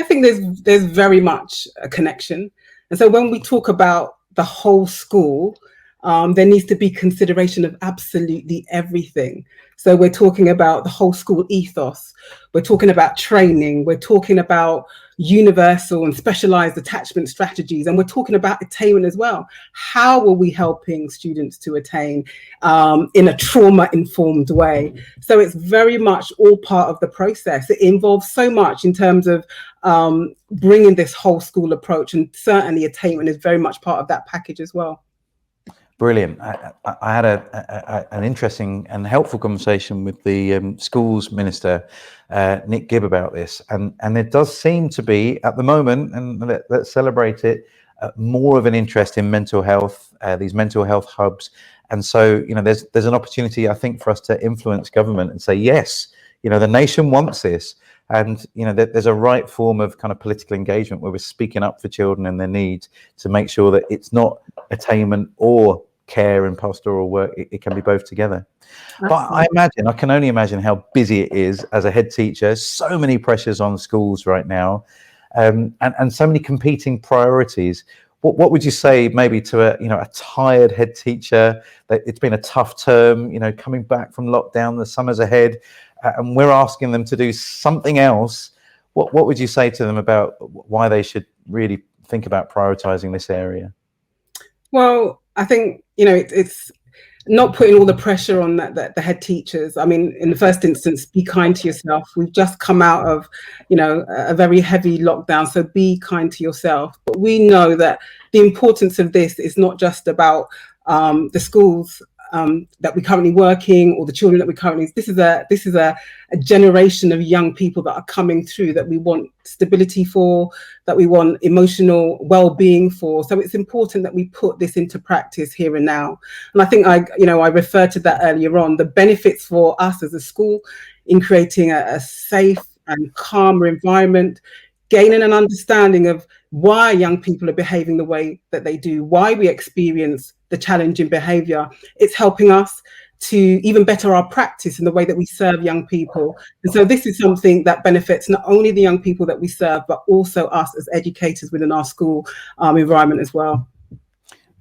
I think there's very much a connection. And so when we talk about the whole school, there needs to be consideration of absolutely everything. So we're talking about the whole school ethos. We're talking about training. We're talking about universal and specialized attachment strategies. And we're talking about attainment as well. How are we helping students to attain in a trauma-informed way? So it's very much all part of the process. It involves so much in terms of bringing this whole school approach, and certainly attainment is very much part of that package as well. Brilliant. I had an interesting and helpful conversation with the schools minister, Nick Gibb, about this. And there does seem to be, at the moment, and let's celebrate it, more of an interest in mental health, these mental health hubs. And so, you know, there's an opportunity, I think, for us to influence government and say, yes, you know, the nation wants this. And, you know, there's a right form of kind of political engagement where we're speaking up for children and their needs to make sure that it's not attainment or care and pastoral work. It can be both together. But I can only imagine how busy it is as a head teacher. So many pressures on schools right now, and so many competing priorities. What would you say maybe to a tired head teacher? That it's been a tough term, you know, coming back from lockdown, the summer's ahead, and we're asking them to do something else. What would you say to them about why they should really think about prioritizing this area? Well, I think, you know, it's not putting all the pressure on the head teachers. I mean, in the first instance, be kind to yourself. We've just come out of, a very heavy lockdown, so be kind to yourself. But we know that the importance of this is not just about the schools that we're currently working, or the children that we're currently. This is a generation of young people that are coming through that we want stability for, that we want emotional well-being for. So it's important that we put this into practice here and now. And I think I referred to that earlier on. The benefits for us as a school in creating a safe and calmer environment, gaining an understanding of why young people are behaving the way that they do, why we experience the challenging behavior. It's helping us to even better our practice in the way that we serve young people. And so this is something that benefits not only the young people that we serve, but also us as educators within our school environment as well.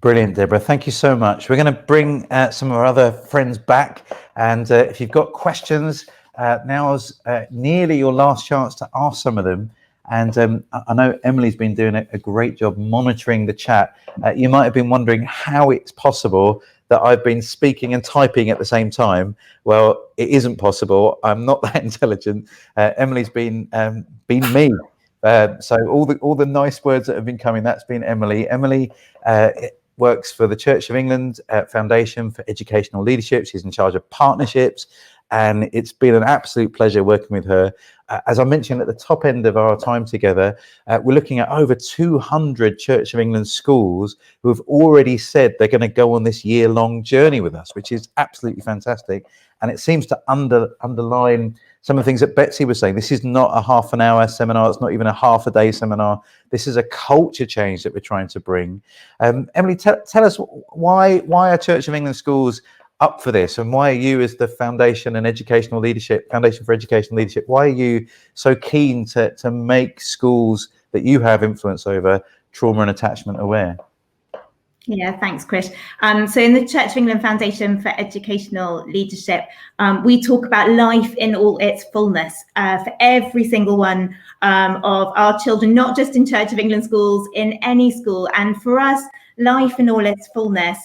Brilliant, Deborah. Thank you so much. We're going to bring some of our other friends back. And if you've got questions, now's nearly your last chance to ask some of them. And I know Emily's been doing a great job monitoring the chat. You might have been wondering how it's possible that I've been speaking and typing at the same time. Well, it isn't possible. I'm not that intelligent. Emily's been me. So all the nice words that have been coming, that's been Emily. Emily works for the Church of England Foundation for Educational Leadership. She's in charge of partnerships. And it's been an absolute pleasure working with her. As I mentioned at the top end of our time together, we're looking at over 200 Church of England schools who have already said they're going to go on this year-long journey with us, which is absolutely fantastic. And it seems to underline some of the things that Betsy was saying. This is not a half an hour seminar. It's not even a half a day seminar. This is a culture change that we're trying to bring. Emily, tell us why are Church of England schools up for this, and why are you, as the Foundation for Educational Leadership, why are you so keen to make schools that you have influence over trauma and attachment aware? Yeah, thanks, Chris. So in the Church of England Foundation for Educational Leadership, we talk about life in all its fullness for every single one of our children, not just in Church of England schools, in any school. And for us, life in all its fullness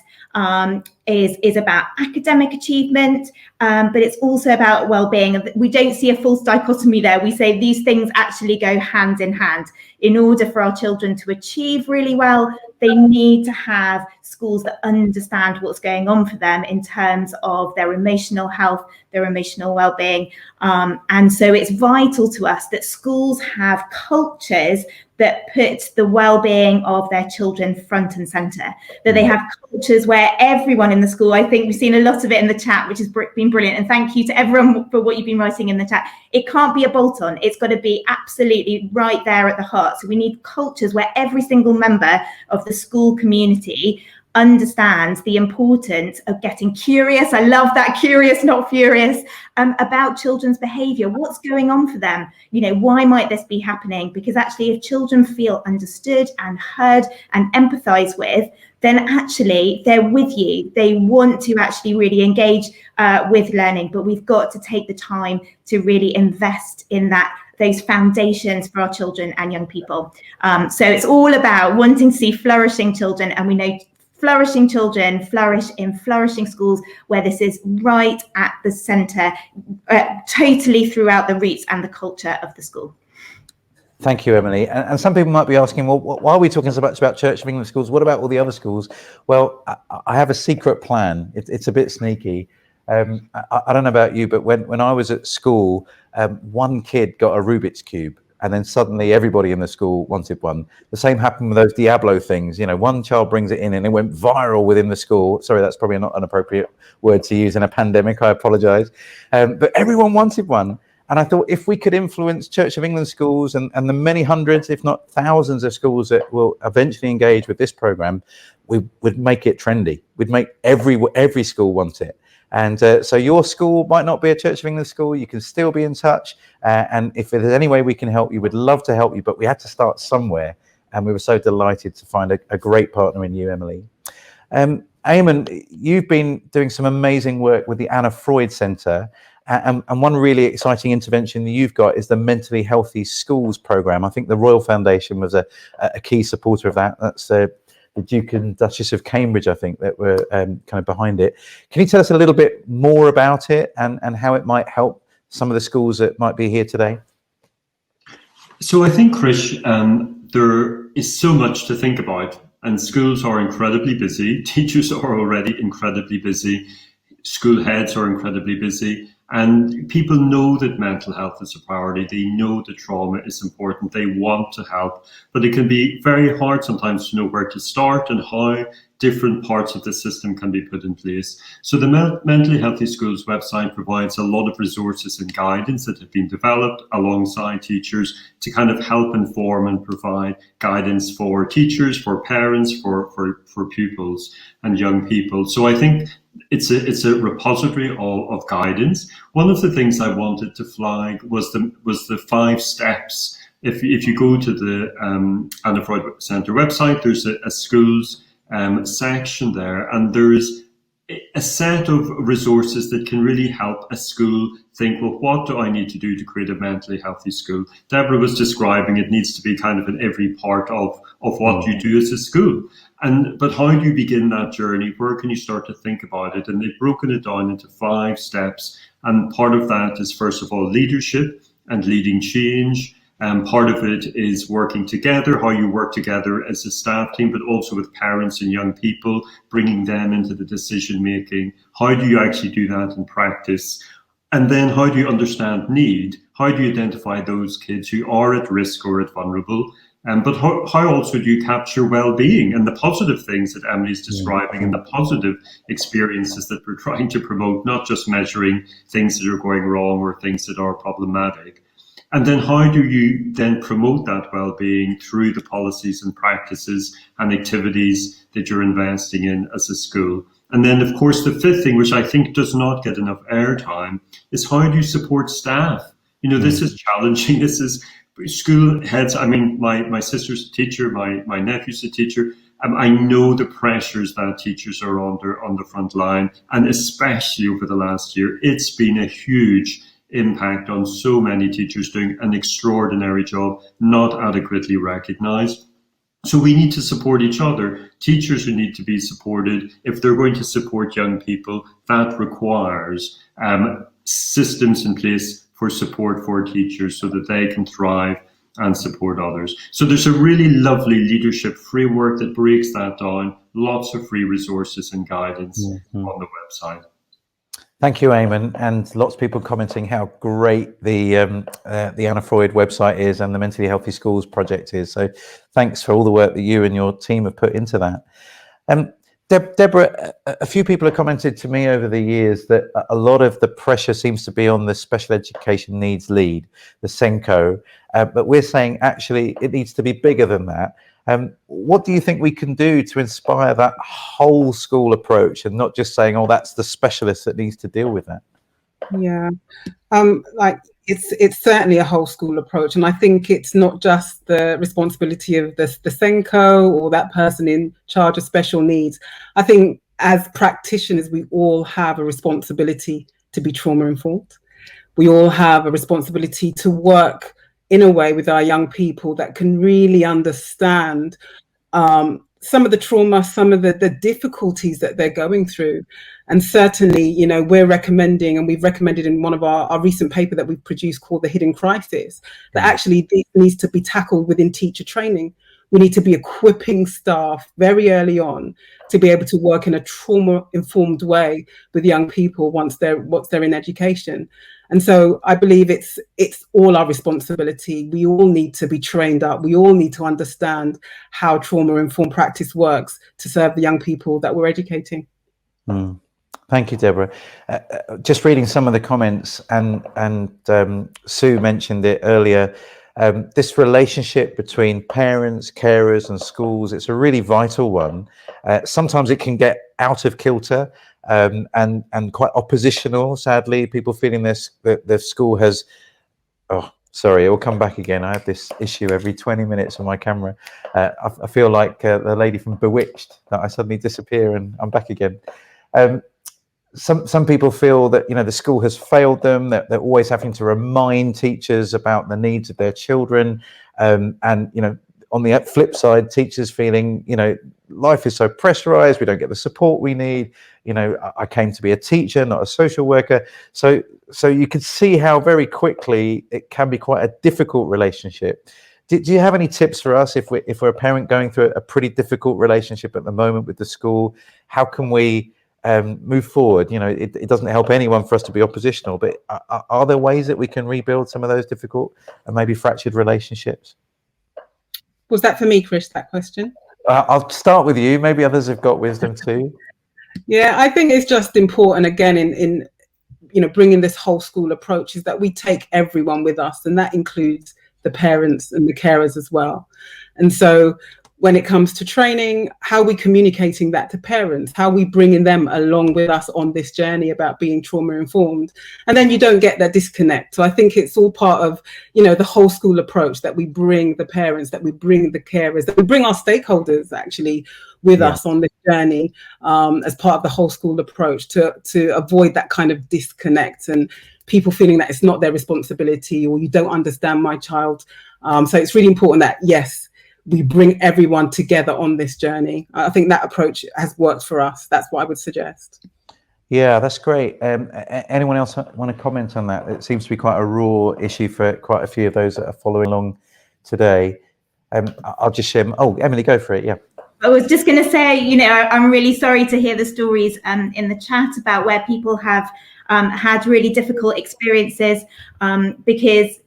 is about academic achievement, but it's also about well-being. We don't see a false dichotomy there. We say these things actually go hand in hand. In order for our children to achieve really well, they need to have schools that understand what's going on for them in terms of their emotional health, their emotional well-being. And so it's vital to us that schools have cultures that put the well-being of their children front and centre, that they have cultures where everyone in the school, I think we've seen a lot of it in the chat, which has been brilliant. And thank you to everyone for what you've been writing in the chat. It can't be a bolt-on. It's got to be absolutely right there at the heart. So we need cultures where every single member of the school community understands the importance of getting curious. I love that, curious, not furious, about children's behaviour. What's going on for them? Why might this be happening? Because actually, if children feel understood and heard and empathise with, then actually they're with you. They want to actually really engage with learning, but we've got to take the time to really invest in those foundations for our children and young people. So it's all about wanting to see flourishing children, and we know flourishing children flourish in flourishing schools where this is right at the centre, totally throughout the roots and the culture of the school. Thank you, Emily. And some people might be asking, well, why are we talking so much about Church of England schools? What about all the other schools? Well, I have a secret plan. It's a bit sneaky. I don't know about you, but when I was at school, one kid got a Rubik's Cube. And then suddenly everybody in the school wanted one. The same happened with those Diablo things. One child brings it in and it went viral within the school. Sorry, that's probably not an appropriate word to use in a pandemic. I apologize. But everyone wanted one. And I thought if we could influence Church of England schools and the many hundreds, if not thousands of schools that will eventually engage with this program, we would make it trendy. We'd make every school want it. And so your school might not be a Church of England school. You can still be in touch. And if there's any way we can help you, we'd love to help you. But we had to start somewhere. And we were so delighted to find a great partner in you, Emily. Eamon, you've been doing some amazing work with the Anna Freud Centre. And one really exciting intervention that you've got is the Mentally Healthy Schools programme. I think the Royal Foundation was a key supporter of that. That's the Duke and Duchess of Cambridge, I think, that were kind of behind it. Can you tell us a little bit more about it and how it might help some of the schools that might be here today? So I think, Krish, there is so much to think about, and schools are incredibly busy. Teachers are already incredibly busy. School heads are incredibly busy. And people know that mental health is a priority. They know that trauma is important. They want to help. But it can be very hard sometimes to know where to start and how different parts of the system can be put in place. So the Mentally Healthy Schools website provides a lot of resources and guidance that have been developed alongside teachers to kind of help inform and provide guidance for teachers, for parents, for pupils and young people. So I think it's a repository of guidance. One of the things I wanted to flag was the 5 steps. If you go to the Anna Freud Centre website, there's a schools section there, and there's a set of resources that can really help a school think, well, what do I need to do to create a mentally healthy school? Deborah was describing it needs to be kind of in every part of what you do as a school. But how do you begin that journey? Where can you start to think about it? And they've broken it down into 5 steps. And part of that is, first of all, leadership and leading change. Part of it is working together, how you work together as a staff team, but also with parents and young people, bringing them into the decision making. How do you actually do that in practice? And then how do you understand need? How do you identify those kids who are at risk or at vulnerable? But how also do you capture well-being and the positive things that Emily's describing and the positive experiences that we're trying to promote, not just measuring things that are going wrong or things that are problematic. And then how do you then promote that well-being through the policies and practices and activities that you're investing in as a school? And then, of course, the 5th thing, which I think does not get enough airtime, is how do you support staff? You know, this is challenging. This is school heads. I mean, my sister's a teacher, my nephew's a teacher. I know the pressures that teachers are under on the front line, and especially over the last year, it's been a huge impact on so many teachers doing an extraordinary job, not adequately recognized. So we need to support each other. Teachers who need to be supported. If they're going to support young people, that requires systems in place for support for teachers so that they can thrive and support others. So there's a really lovely leadership framework that breaks that down. Lots of free resources and guidance on the website. Thank you, Eamon, and lots of people commenting how great the Anna Freud website is and the Mentally Healthy Schools project is. So thanks for all the work that you and your team have put into that. Deborah, a few people have commented to me over the years that a lot of the pressure seems to be on the special education needs lead, the SENCO, but we're saying actually it needs to be bigger than that. What do you think we can do to inspire that whole school approach and not just saying, oh, that's the specialist that needs to deal with that? Yeah, like it's certainly a whole school approach. And I think it's not just the responsibility of the SENCO or that person in charge of special needs. I think as practitioners, we all have a responsibility to be trauma informed. We all have a responsibility to work in a way with our young people that can really understand some of the trauma, some of the difficulties that they're going through. And certainly, you know, we're recommending, and we've recommended in one of our recent paper that we've produced called The Hidden Crisis, that actually this needs to be tackled within teacher training. We need to be equipping staff very early on to be able to work in a trauma-informed way with young people once they're in education. And so I believe it's all our responsibility. We all need to be trained up. We all need to understand how trauma-informed practice works to serve the young people that we're educating. Thank you, Deborah. Just reading some of the comments, and Sue mentioned it earlier, this relationship between parents, carers and schools, it's a really vital one. Sometimes it can get out of kilter and quite oppositional, sadly, people feeling that their school has, sorry, it will come back again. I have this issue every 20 minutes on my camera. I feel like the lady from Bewitched, that I suddenly disappear and I'm back again. Some people feel that, you know, the school has failed them, that they're always having to remind teachers about the needs of their children. And, you know, on the flip side, teachers feeling, life is so pressurized, we don't get the support we need. I came to be a teacher, not a social worker. So you can see how very quickly it can be quite a difficult relationship. Do you have any tips for us if we're a parent going through a pretty difficult relationship at the moment with the school? How can we move forward? It doesn't help anyone for us to be oppositional, but are there ways that we can rebuild some of those difficult and maybe fractured relationships? Was that for me, Chris, that question? I'll start with you. Maybe others have got wisdom too. Yeah, I think it's just important, again, in bringing this whole school approach, is that we take everyone with us, and that includes the parents and the carers as well. And so when it comes to training, how are we communicating that to parents? How are we bringing them along with us on this journey about being trauma informed? And then you don't get that disconnect. So I think it's all part of, the whole school approach, that we bring the parents, that we bring the carers, that we bring our stakeholders actually with us on this journey, as part of the whole school approach, to avoid that kind of disconnect and people feeling that it's not their responsibility, or you don't understand my child. So it's really important that, yes, we bring everyone together on this journey. I think that approach has worked for us. That's what I would suggest. Yeah, that's great. Anyone else want to comment on that? It seems to be quite a raw issue for quite a few of those that are following along today. I'll just share. Oh, Emily, go for it. Yeah. I was just going to say, I'm really sorry to hear the stories in the chat about where people have had really difficult experiences, because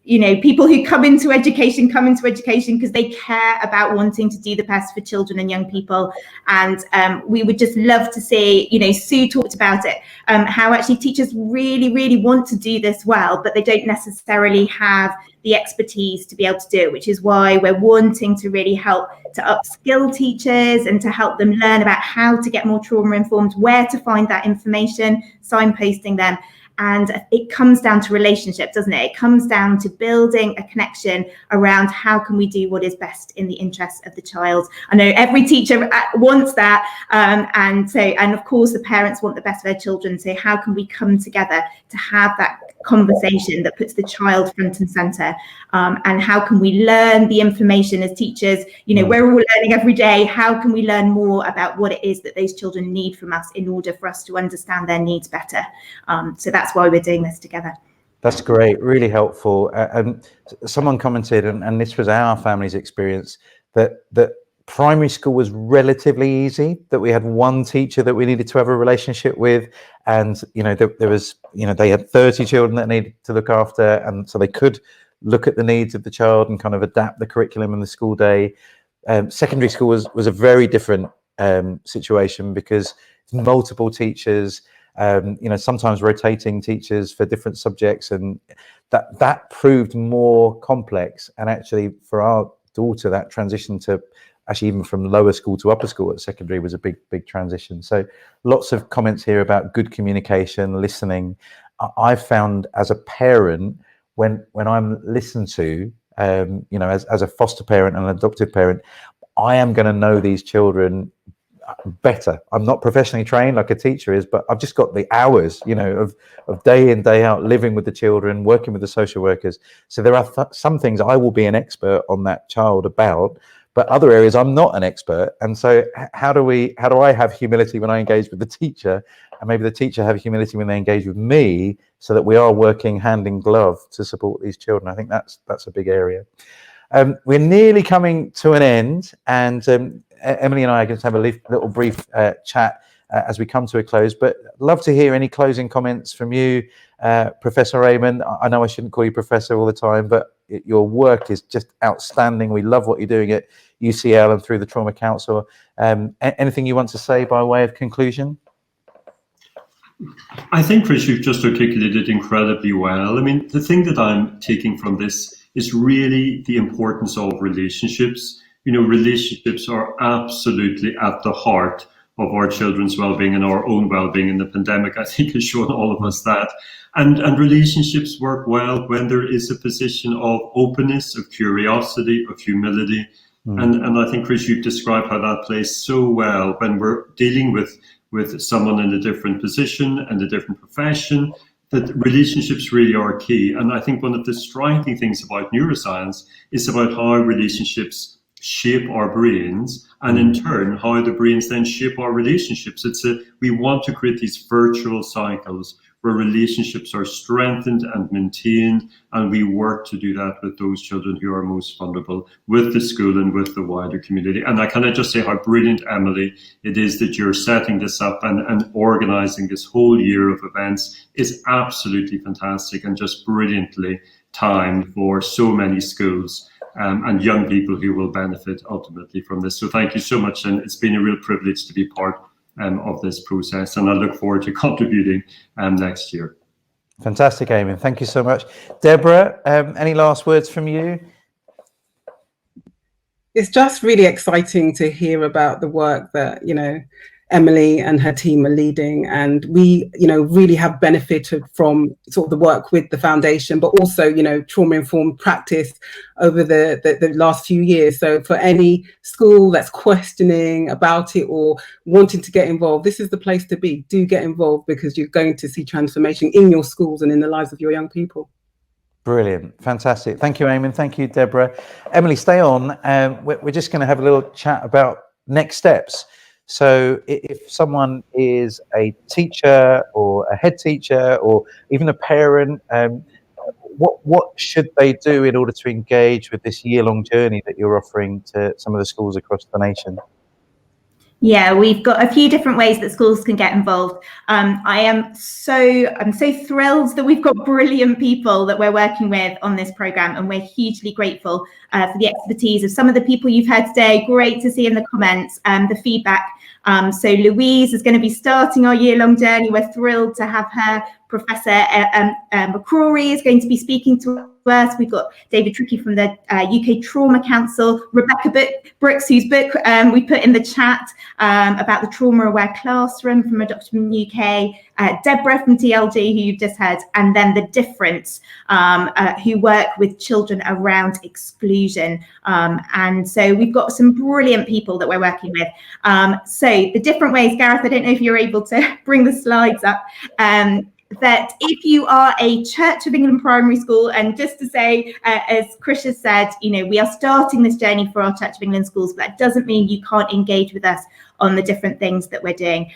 people who come into education because they care about wanting to do the best for children and young people. And we would just love to see, Sue talked about it, how actually teachers really, really want to do this well, but they don't necessarily have the expertise to be able to do it, which is why we're wanting to really help to upskill teachers and to help them learn about how to get more trauma informed, where to find that information, signposting them. And it comes down to relationship, doesn't it? It comes down to building a connection around how can we do what is best in the interest of the child. I know every teacher wants that, and of course the parents want the best for their children. So how can we come together to have that conversation that puts the child front and center, and how can we learn the information as teachers? We're all learning every day. How can we learn more about what it is that those children need from us in order for us to understand their needs better? So that's why we're doing this together. That's great, really helpful. And someone commented, and this was our family's experience, that primary school was relatively easy, that we had one teacher that we needed to have a relationship with, and there was they had 30 children that needed to look after, and so they could look at the needs of the child and kind of adapt the curriculum in the school day. Secondary school was a very different situation, because multiple teachers, sometimes rotating teachers for different subjects, and that proved more complex. And actually for our daughter, that transition to actually even from lower school to upper school at secondary was a big transition. So lots of comments here about good communication, listening. I've found as a parent, when I'm listened to, as a foster parent and an adoptive parent, I am going to know these children better. I'm not professionally trained like a teacher is, but I've just got the hours, of day in, day out, living with the children, working with the social workers. So there are some things I will be an expert on that child about, but other areas I'm not an expert. And so how do I have humility when I engage with the teacher, and maybe the teacher have humility when they engage with me, so that we are working hand in glove to support these children? I think that's a big area. We're nearly coming to an end, and Emily and I are going to have a little brief chat as we come to a close, but love to hear any closing comments from you, Professor Raymond. I know I shouldn't call you Professor all the time, but your work is just outstanding. We love what you're doing at UCL and through the Trauma Council. Anything you want to say by way of conclusion? I think, Chris, you've just articulated incredibly well. I mean, the thing that I'm taking from this is really the importance of relationships. Relationships are absolutely at the heart of our children's well-being and our own well-being, and the pandemic, I think, has shown all of us that. And relationships work well when there is a position of openness, of curiosity, of humility. And I think, Chris, you've described how that plays so well when we're dealing with someone in a different position and a different profession, that relationships really are key. And I think one of the striking things about neuroscience is about how relationships shape our brains, and in turn, how the brains then shape our relationships. We want to create these virtual cycles where relationships are strengthened and maintained, and we work to do that with those children who are most vulnerable, with the school and with the wider community. And I can just say how brilliant, Emily, it is that you're setting this up and organising this whole year of events is absolutely fantastic and just brilliantly timed for so many schools and young people who will benefit ultimately from this. So thank you so much, and it's been a real privilege to be part of this process, and I look forward to contributing next year. Fantastic, Eamon. Thank you so much. Deborah, any last words from you? It's just really exciting to hear about the work that, Emily and her team are leading, and we, really have benefited from sort of the work with the foundation, but also, trauma-informed practice over the last few years. So for any school that's questioning about it or wanting to get involved, this is the place to be. Do get involved, because you're going to see transformation in your schools and in the lives of your young people. Brilliant. Fantastic. Thank you, Eamon. Thank you, Deborah. Emily, stay on. We're just going to have a little chat about next steps. So if someone is a teacher or a head teacher or even a parent, what should they do in order to engage with this year-long journey that you're offering to some of the schools across the nation? Yeah, we've got a few different ways that schools can get involved. I'm so thrilled that we've got brilliant people that we're working with on this programme, and we're hugely grateful for the expertise of some of the people you've heard today. Great to see in the comments the feedback. So Louise is going to be starting our year-long journey. We're thrilled to have her. Professor McCrory is going to be speaking to us. We've got David Trickey from the UK Trauma Council, Rebecca Brooks, whose book we put in the chat about the trauma-aware classroom from Adoptive UK, Deborah from TLG, who you've just heard, and then The Difference, who work with children around exclusion. And so we've got some brilliant people that we're working with. So the different ways, Gareth, I don't know if you're able to bring the slides up, that if you are a Church of England primary school, and just to say, as Chris has said, we are starting this journey for our Church of England schools, but that doesn't mean you can't engage with us on the different things that we're doing.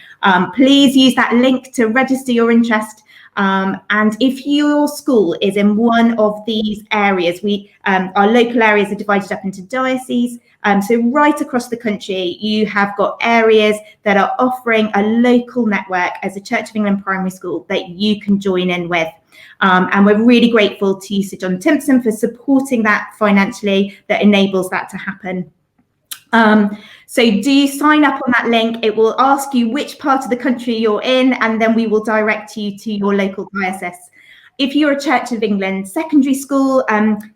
Please use that link to register your interest. And if your school is in one of these areas, our local areas are divided up into dioceses. So right across the country, you have got areas that are offering a local network as a Church of England primary school that you can join in with. And we're really grateful to Sir John Timpson for supporting that financially, that enables that to happen. So do sign up on that link. It will ask you which part of the country you're in, and then we will direct you to your local diocese. If you're a Church of England secondary school,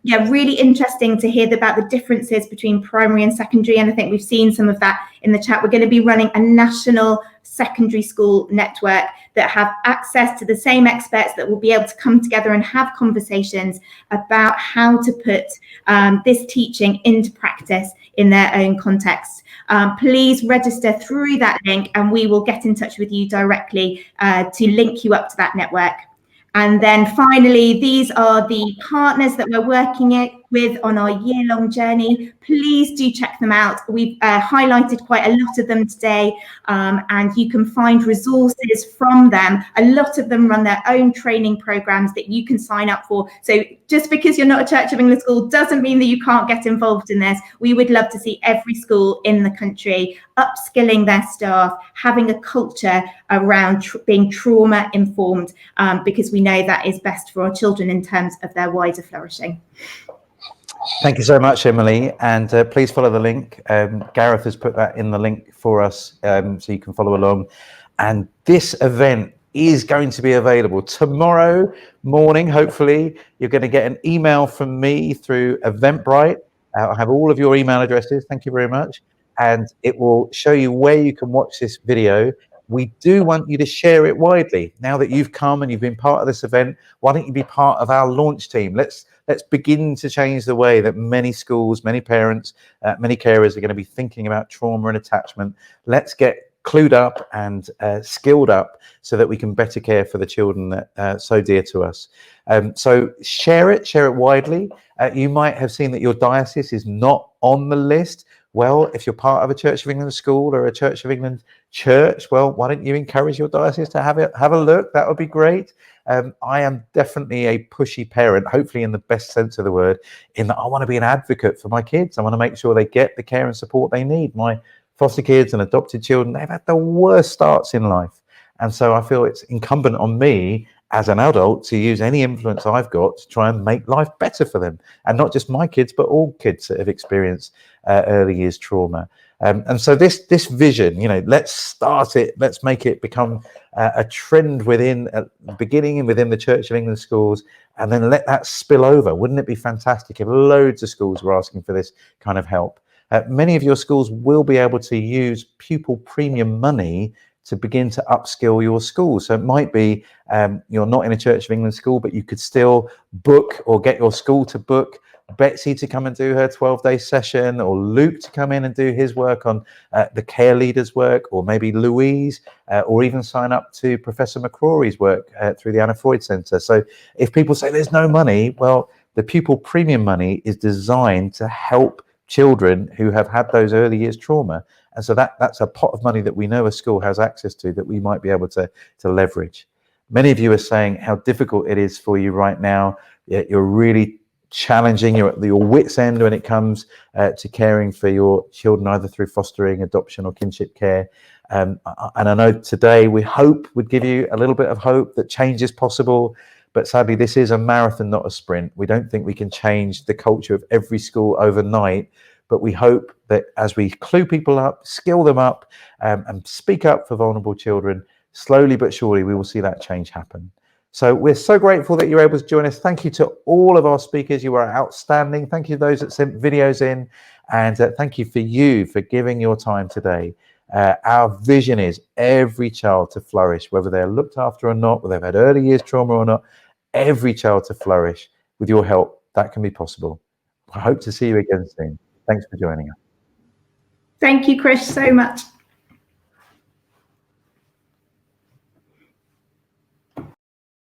really interesting to hear about the differences between primary and secondary. And I think we've seen some of that in the chat. We're going to be running a national secondary school network that have access to the same experts that will be able to come together and have conversations about how to put this teaching into practice in their own context. Please register through that link, and we will get in touch with you directly to link you up to that network. And then finally, these are the partners that we're working with on our year-long journey. Please do check them out. We've highlighted quite a lot of them today, and you can find resources from them. A lot of them run their own training programs that you can sign up for. So just because you're not a Church of England school doesn't mean that you can't get involved in this. We would love to see every school in the country upskilling their staff, having a culture around being trauma informed, because we know that is best for our children in terms of their wider flourishing. Thank you so much, Emily, and please follow the link. Gareth has put that in the link for us, so you can follow along. And this event is going to be available tomorrow morning. Hopefully, you're going to get an email from me through Eventbrite. I have all of your email addresses. Thank you very much. And it will show you where you can watch this video. We do want you to share it widely. Now that you've come and you've been part of this event, why don't you be part of our launch team? Let's begin to change the way that many schools, many parents, many carers are going to be thinking about trauma and attachment. Let's get clued up and skilled up so that we can better care for the children that are so dear to us. So share it widely. You might have seen that your diocese is not on the list. Well, if you're part of a Church of England school or a Church of England church, well, why don't you encourage your diocese to have a look? That would be great. I am definitely a pushy parent, hopefully in the best sense of the word, in that I want to be an advocate for my kids. I want to make sure they get the care and support they need. My foster kids and adopted children, they've had the worst starts in life. And so I feel it's incumbent on me as an adult to use any influence I've got to try and make life better for them. And not just my kids, but all kids that have experienced early years trauma. And so this vision, let's start it. Let's make it become a trend within beginning and within the Church of England schools, and then let that spill over. Wouldn't it be fantastic if loads of schools were asking for this kind of help? Many of your schools will be able to use pupil premium money to begin to upskill your school. So it might be you're not in a Church of England school, but you could still book or get your school to book Betsy to come and do her 12-day session, or Luke to come in and do his work on the care leaders work, or maybe Louise, or even sign up to Professor McCrory's work through the Anna Freud Centre. So if people say there's no money, well, the pupil premium money is designed to help children who have had those early years trauma. And so that's a pot of money that we know a school has access to that we might be able to leverage. Many of you are saying how difficult it is for you right now. You're really challenging, you're at your wit's end when it comes to caring for your children, either through fostering, adoption, or kinship care. And I know today we hope would give you a little bit of hope that change is possible. But sadly, this is a marathon, not a sprint. We don't think we can change the culture of every school overnight. But we hope that as we clue people up, skill them up, and speak up for vulnerable children, slowly but surely we will see that change happen. So we're so grateful that you're able to join us. Thank you to all of our speakers. You are outstanding. Thank you to those that sent videos in. And thank you for giving your time today. Our vision is every child to flourish, whether they're looked after or not, whether they've had early years trauma or not, every child to flourish. With your help, that can be possible. I hope to see you again soon. Thanks for joining us. Thank you, Chris, so much.